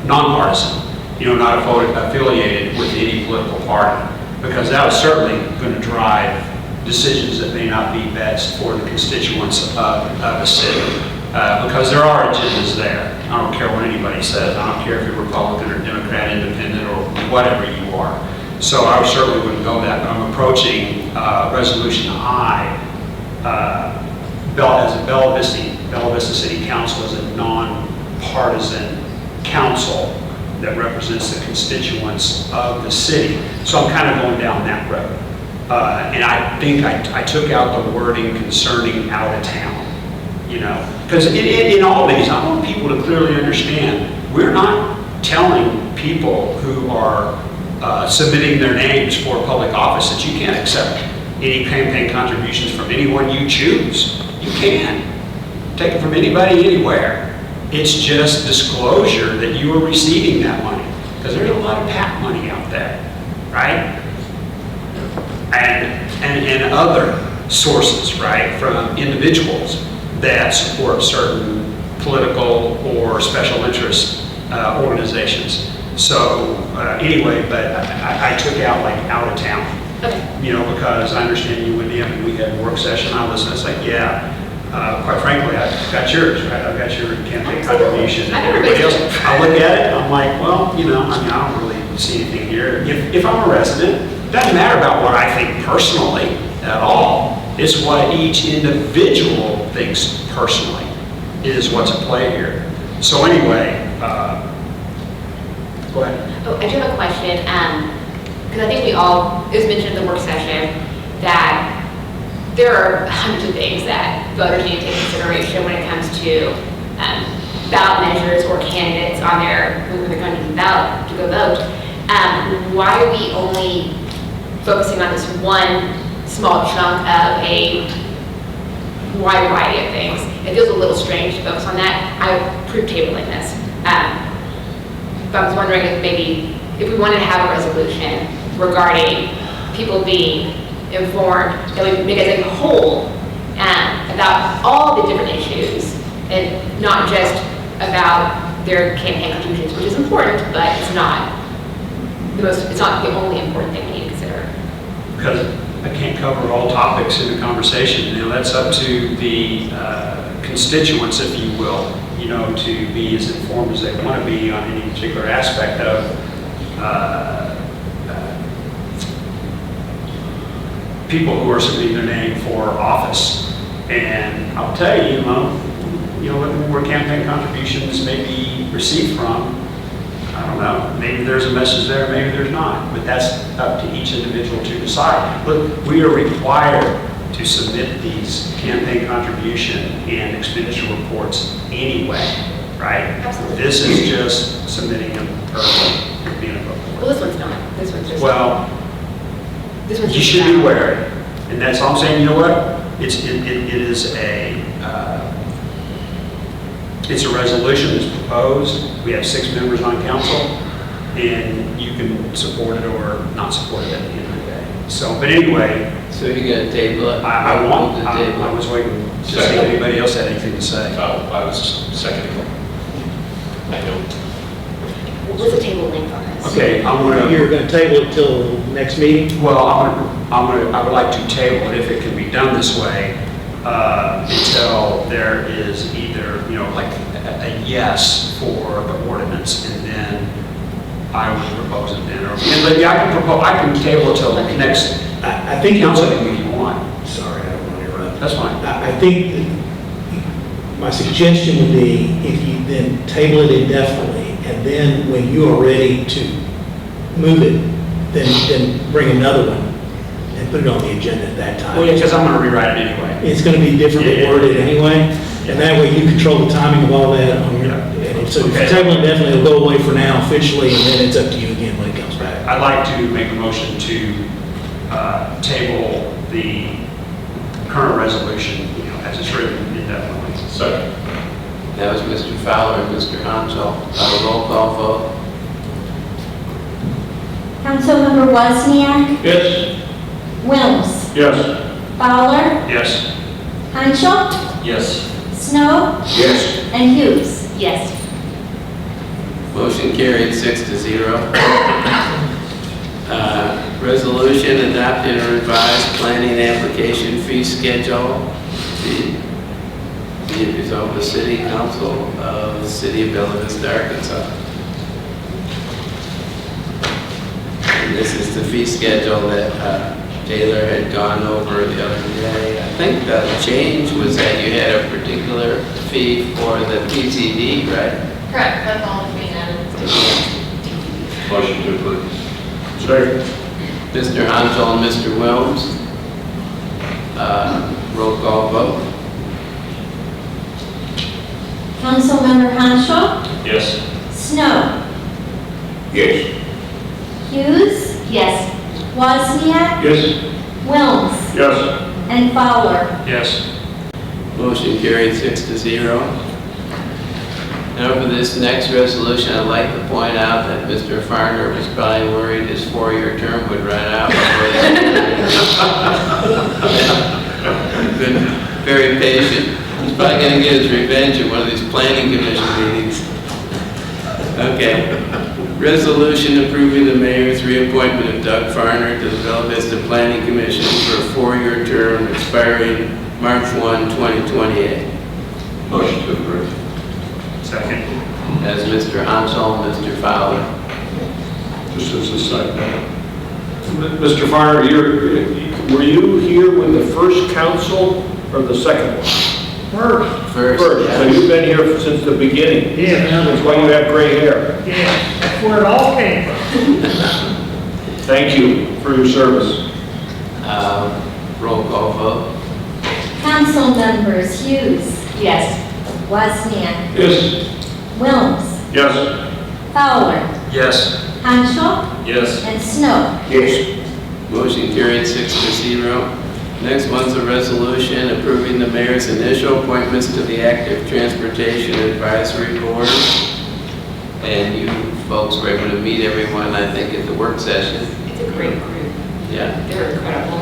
S14: nonpartisan, not affiliated with any political party, because that is certainly going to drive decisions that may not be best for the constituents of the city, because there are agendas there. I don't care what anybody says. I don't care if you're Republican or Democrat, Independent, or whatever you are. So I certainly wouldn't go that, but I'm approaching Resolution I as a Bella Vista City Council as a non-partisan council that represents the constituents of the city. So I'm kind of going down that road. And I think I took out the wording concerning out of town, because in all these, I want people to clearly understand, we're not telling people who are submitting their names for public office that you can't accept any campaign contributions from anyone you choose. You can. Take it from anybody, anywhere. It's just disclosure that you are receiving that money. Because there's a lot of PAC money out there, right? And other sources, right, from individuals that support certain political or special interest organizations. So anyway, but I took out like out of town, because I understand you went in and we had a work session. I listened. It's like, yeah, quite frankly, I've got yours, right? I've got your campaign contribution. And everybody else, I look at it, I'm like, well, I don't really see anything here. If I'm a resident, it doesn't matter about what I think personally at all. It's what each individual thinks personally is what's at play here. So anyway, go ahead.
S15: Oh, I do have a question, because I think it was mentioned in the work session that there are hundreds of things that voters need to take into consideration when it comes to ballot measures or candidates on when they're going to the ballot to go vote. Why are we only focusing on this one small chunk of a wide variety of things? It feels a little strange to focus on that. I approve tabling this. But I was wondering if we wanted to have a resolution regarding people being informed, that we make as a whole about all the different issues, and not just about their campaign contributions, which is important, but it's not the only important thing we need to consider.
S14: Because I can't cover all topics in the conversation. That's up to the constituents, if you will, to be as informed as they want to be on any particular aspect of people who are submitting their name for office. And I'll tell you, where campaign contributions may be received from, I don't know, maybe there's a message there, maybe there's not, but that's up to each individual to decide. Look, we are required to submit these campaign contribution and expenditure reports anyway, right?
S15: Absolutely.
S14: This is just submitting them or being a vote.
S15: Well, this one's not. This one's just.
S14: Well,
S15: this one's
S14: you
S15: just
S14: should be aware, and that's all I'm saying. You know what? It is it's a resolution that's proposed. We have 6 members on council, and you can support it or not support it at the end of the day. So, but anyway.
S4: So you're going to table it?
S14: I was waiting to see if anybody else had anything to say.
S17: I was seconding it. I don't.
S15: What's the table length on this?
S14: Okay,
S19: You're going to table it till next meeting?
S14: Well, I would like to table it if it can be done this way until there is either, like a yes for the ordinance, and then I would propose it then. I can table it till the next.
S19: I think
S14: council meeting if you want.
S19: Sorry, I don't want to interrupt.
S14: That's fine.
S19: I think my suggestion would be if you then table it indefinitely, and then when you are ready to move it, then bring another one and put it on the agenda at that time.
S14: Well, yeah, because I'm going to rewrite it anyway.
S19: It's going to be differently worded anyway, and that way you control the timing of all that. So if you table it indefinitely, it'll go away for now officially, and then it's up to you again when it comes back.
S14: I'd like to make a motion to table the current resolution, as it's written indefinitely.
S17: Second.
S4: That was Mr. Fowler and Mr. Hansel. A roll call vote.
S6: Councilmember Wozniak,
S16: Yes.
S6: Wilms,
S16: Yes.
S6: Fowler,
S14: Yes.
S6: Hanschel,
S17: Yes.
S6: Snow,
S3: Yes.
S6: and Hughes.
S15: Yes.
S4: Motion carried 6-0. Resolution adopting a revised planning application fee schedule. Be it resolved, the City Council of the City of Bella Vista, Arkansas. And this is the fee schedule that Taylor had gone over the other day. I think the change was that you had a particular fee for the PCD, right?
S15: Correct, that's all being added.
S17: Motion to approve.
S1: Second.
S4: Mr. Hansel and Mr. Wilms. Roll call vote.
S6: Councilmember Hanshaw,
S17: Yes.
S6: Snow,
S3: Yes.
S6: Hughes,
S15: Yes.
S6: Wozniak,
S1: Yes.
S6: Wilms,
S1: Yes.
S6: and Fowler.
S14: Yes.
S4: Motion carried 6-0. Now for this next resolution, I'd like to point out that Mr. Farner was probably worried his 4-year term would run out before that. Been very patient. He's probably going to get his revenge at one of these planning commission meetings. Okay. Resolution approving the mayor's reappointment of Doug Farner to the Bella Vista Planning Commission for a 4-year term expiring March 1, 2028.
S17: Motion to approve.
S14: Second.
S4: As Mr. Hansel and Mr. Fowler.
S1: Just as a side note. Mr. Farner, were you here with the first council or the second one?
S4: First.
S1: So you've been here since the beginning?
S20: Yeah.
S1: That's why you have gray hair.
S20: Yeah, that's where it all came from.
S1: Thank you for your service.
S4: Roll call vote.
S6: Council members Hughes,
S15: Yes.
S6: Wozniak,
S1: Yes.
S6: Wilms,
S1: Yes.
S6: Fowler,
S14: Yes.
S6: Hanshaw,
S17: Yes.
S6: and Snow.
S3: Yes.
S4: Motion carried 6-0. Next one's a resolution approving the mayor's initial appointments to the Active Transportation Advisory Board. And you folks were able to meet everyone, I think, at the work session.
S15: It's a great group.
S4: Yeah.
S15: They're incredible.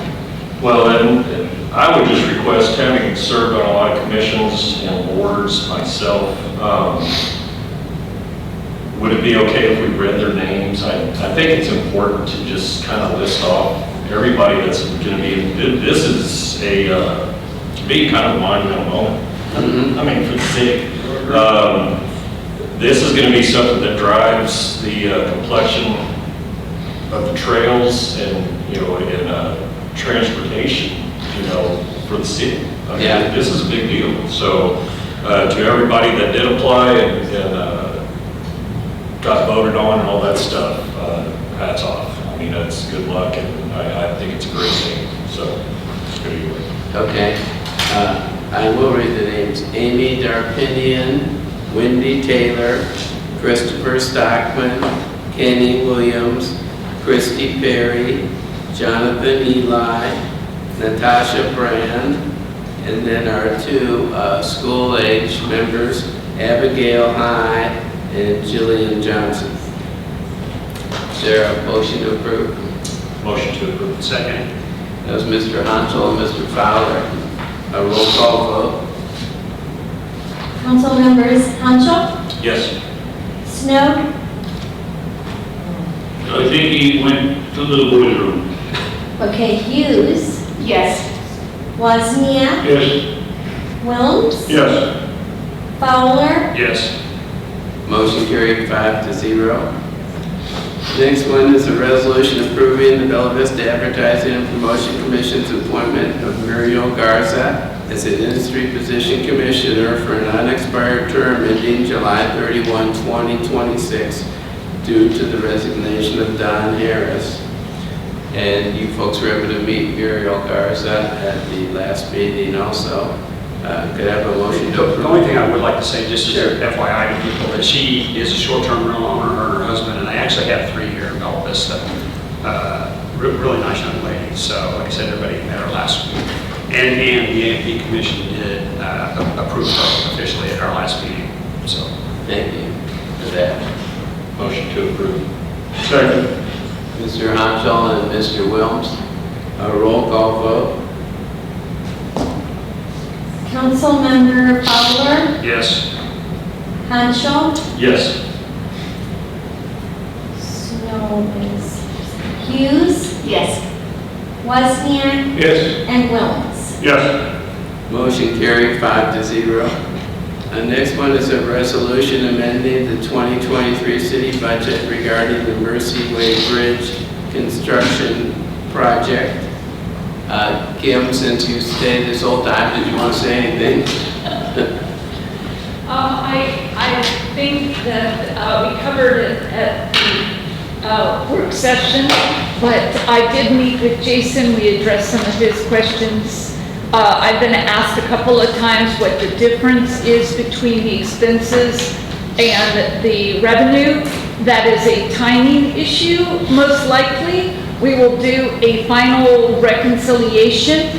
S17: Well, and I would just request, having served on a lot of commissions and boards myself, would it be okay if we read their names? I think it's important to just kind of list off everybody that's going to be, this is a, to me, kind of a monumental moment. I mean, for the city. This is going to be something that drives the complexion of the trails and, transportation, for the city. I mean,
S4: Yeah.
S17: This is a big deal. So, to everybody that did apply and got voted on and all that stuff, hats off. I mean, that's good luck, and I think it's a great thing. So, it's good anyway.
S4: Okay. I will read the names. Amy Darpinian, Wendy Taylor, Christopher Stockman, Kenny Williams, Christy Perry, Jonathan Eli, Natasha Brand, and then our two school-age members, Abigail High and Jillian Johnson. Is there a motion to approve?
S17: Motion to approve.
S14: Second.
S4: That was Mr. Hansel and Mr. Fowler. A roll call vote.
S6: Council members Hanshaw,
S17: Yes.
S6: Snow,
S16: I think he went to the boiler room.
S6: okay, Hughes,
S15: Yes.
S6: Wozniak,
S1: Yes.
S6: Wilms,
S1: Yes.
S6: Fowler,
S14: Yes.
S4: Motion carried 5-0. Next one is a resolution approving the Bella Vista Advertising and Promotion Commission's appointment of Muriel Garza as an industry position commissioner for an unexpired term ending July 31, 2026, due to the resignation of Don Harris. And you folks were able to meet Muriel Garza at the last meeting also. Could I have a motion to approve?
S14: The only thing I would like to say, just as a FYI to people, that she is a short-term rental owner, her and her husband, and they actually have 3 here in Bella Vista. Really nice young lady. So, like I said, everybody met her last week. And the AMP Commission did approve her officially at our last meeting. So,
S4: thank you for that.
S17: Motion to approve.
S1: Second.
S4: Mr. Hansel and Mr. Wilms. A roll call vote.
S6: Councilmember Fowler,
S14: Yes.
S6: Hanschel,
S17: Yes.
S6: Snow is Hughes,
S15: Yes.
S6: Wozniak,
S16: Yes.
S6: and Wilms.
S16: Yes.
S4: Motion carried 5-0. The next one is a resolution amending the 2023 city budget regarding the Mercy Way Bridge construction project. Kim, since you stayed this whole time, did you want to say anything?
S21: I think that we covered it at the work session, but I did meet with Jason. We addressed some of his questions. I've been asked a couple of times what the difference is between the expenses and the revenue. That is a timing issue, most likely. We will do a final reconciliation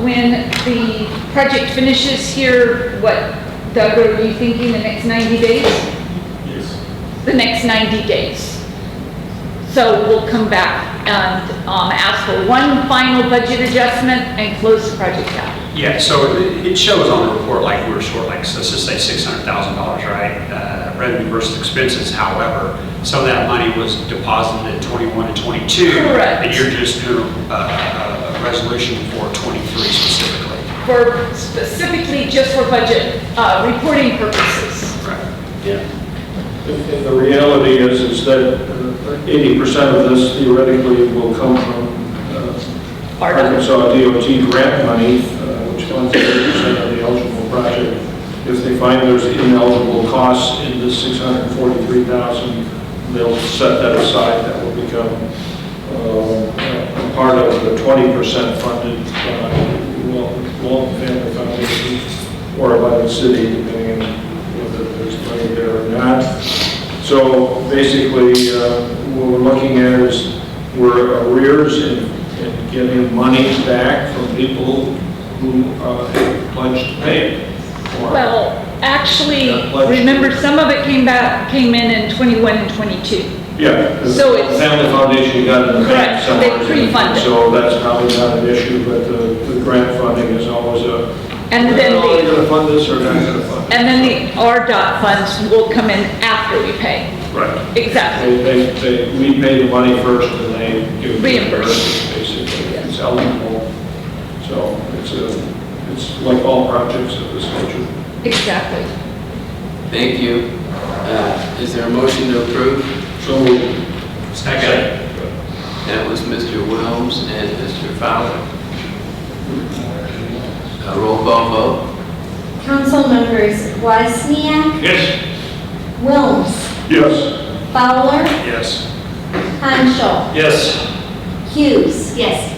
S21: when the project finishes here. What, Doug, are you thinking the next 90 days?
S16: Yes.
S21: The next 90 days. So we'll come back and ask for one final budget adjustment and close the project out.
S14: Yeah, so it shows on the report like we were short, like, so let's just say $600,000, right? Revenue versus expenses. However, some of that money was deposited in 21 and 22.
S21: Correct.
S14: And you're just doing a resolution for 23 specifically.
S21: For specifically just for budget reporting purposes.
S14: Right.
S4: Yeah.
S1: And the reality is that 80% of this theoretically will come from Arkansas DOT grant money, which funds 80% of the eligible project. If they find there's ineligible costs in the $643,000, they'll set that aside. That will become a part of the 20% funded Walton Family Foundation or by the city, depending on whether there's money there or not. So basically, what we're looking at is we're arrears in getting money back from people who have pledged to pay it.
S21: Well, actually, remember some of it came in 21 and 22.
S1: Yeah, the
S21: So it's
S1: Family Foundation got in the bank
S21: correct.
S1: somewhere.
S21: They pre-funded.
S1: So that's probably not an issue, but the grant funding is always a,
S21: And then
S1: are you going to fund this or not going to fund it?
S21: And then the RDOT funds will come in after we pay.
S1: Right.
S21: Exactly.
S1: We pay the money first and they give
S21: Reimburse.
S1: basically. It's eligible. So it's like all projects of this nature.
S21: Exactly.
S4: Thank you. Is there a motion to approve?
S1: So
S14: Second.
S4: That was Mr. Wilms and Mr. Fowler. A roll call vote.
S6: Council members Wozniak,
S16: Yes.
S6: Wilms,
S1: yes.
S6: Fowler,
S14: Yes.
S6: Hanschel,
S14: Yes.
S6: Hughes.
S15: Yes.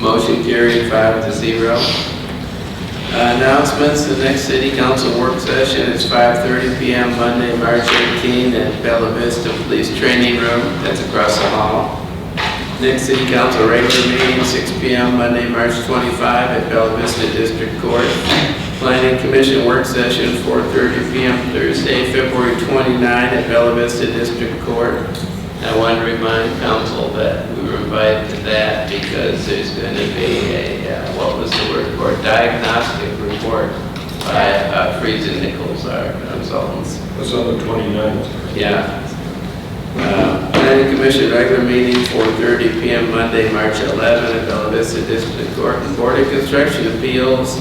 S4: Motion carried 5-0. Announcements, the next city council work session is 5:30 p.m. Monday, March 18 at Bella Vista Police Training Room, that's across the hall. Next city council regular meeting, 6 p.m. Monday, March 25 at Bella Vista District Court. Planning Commission work session, 4:30 p.m. Thursday, February 29 at Bella Vista District Court. I want to remind council that we were invited to that because there's going to be a, what was the word for it? Diagnostic report by Friesen Nichols, our consultants.
S1: That's on the 29th.
S4: Yeah. Planning Commission regular meeting, 4:30 p.m. Monday, March 11 at Bella Vista District Court. And Board of Construction Appeals,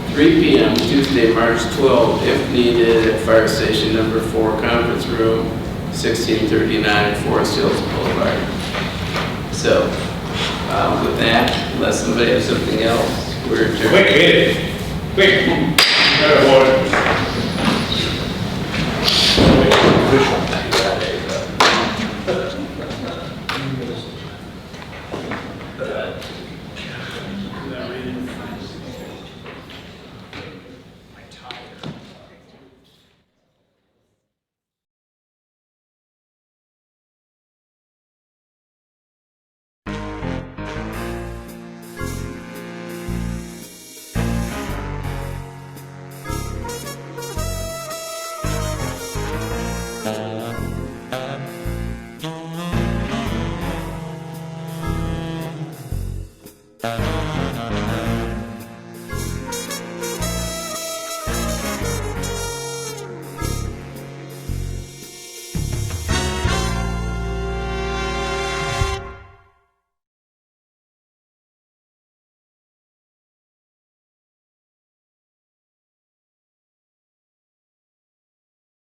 S4: 3 p.m. Tuesday, March 12, if needed, at Fire Station Number 4 Conference Room, 1639 Forest Hills Boulevard. So, with that, unless somebody has something else, we're adjourned.
S16: Quick, hit it. Quick. Got a water.
S22: Bye.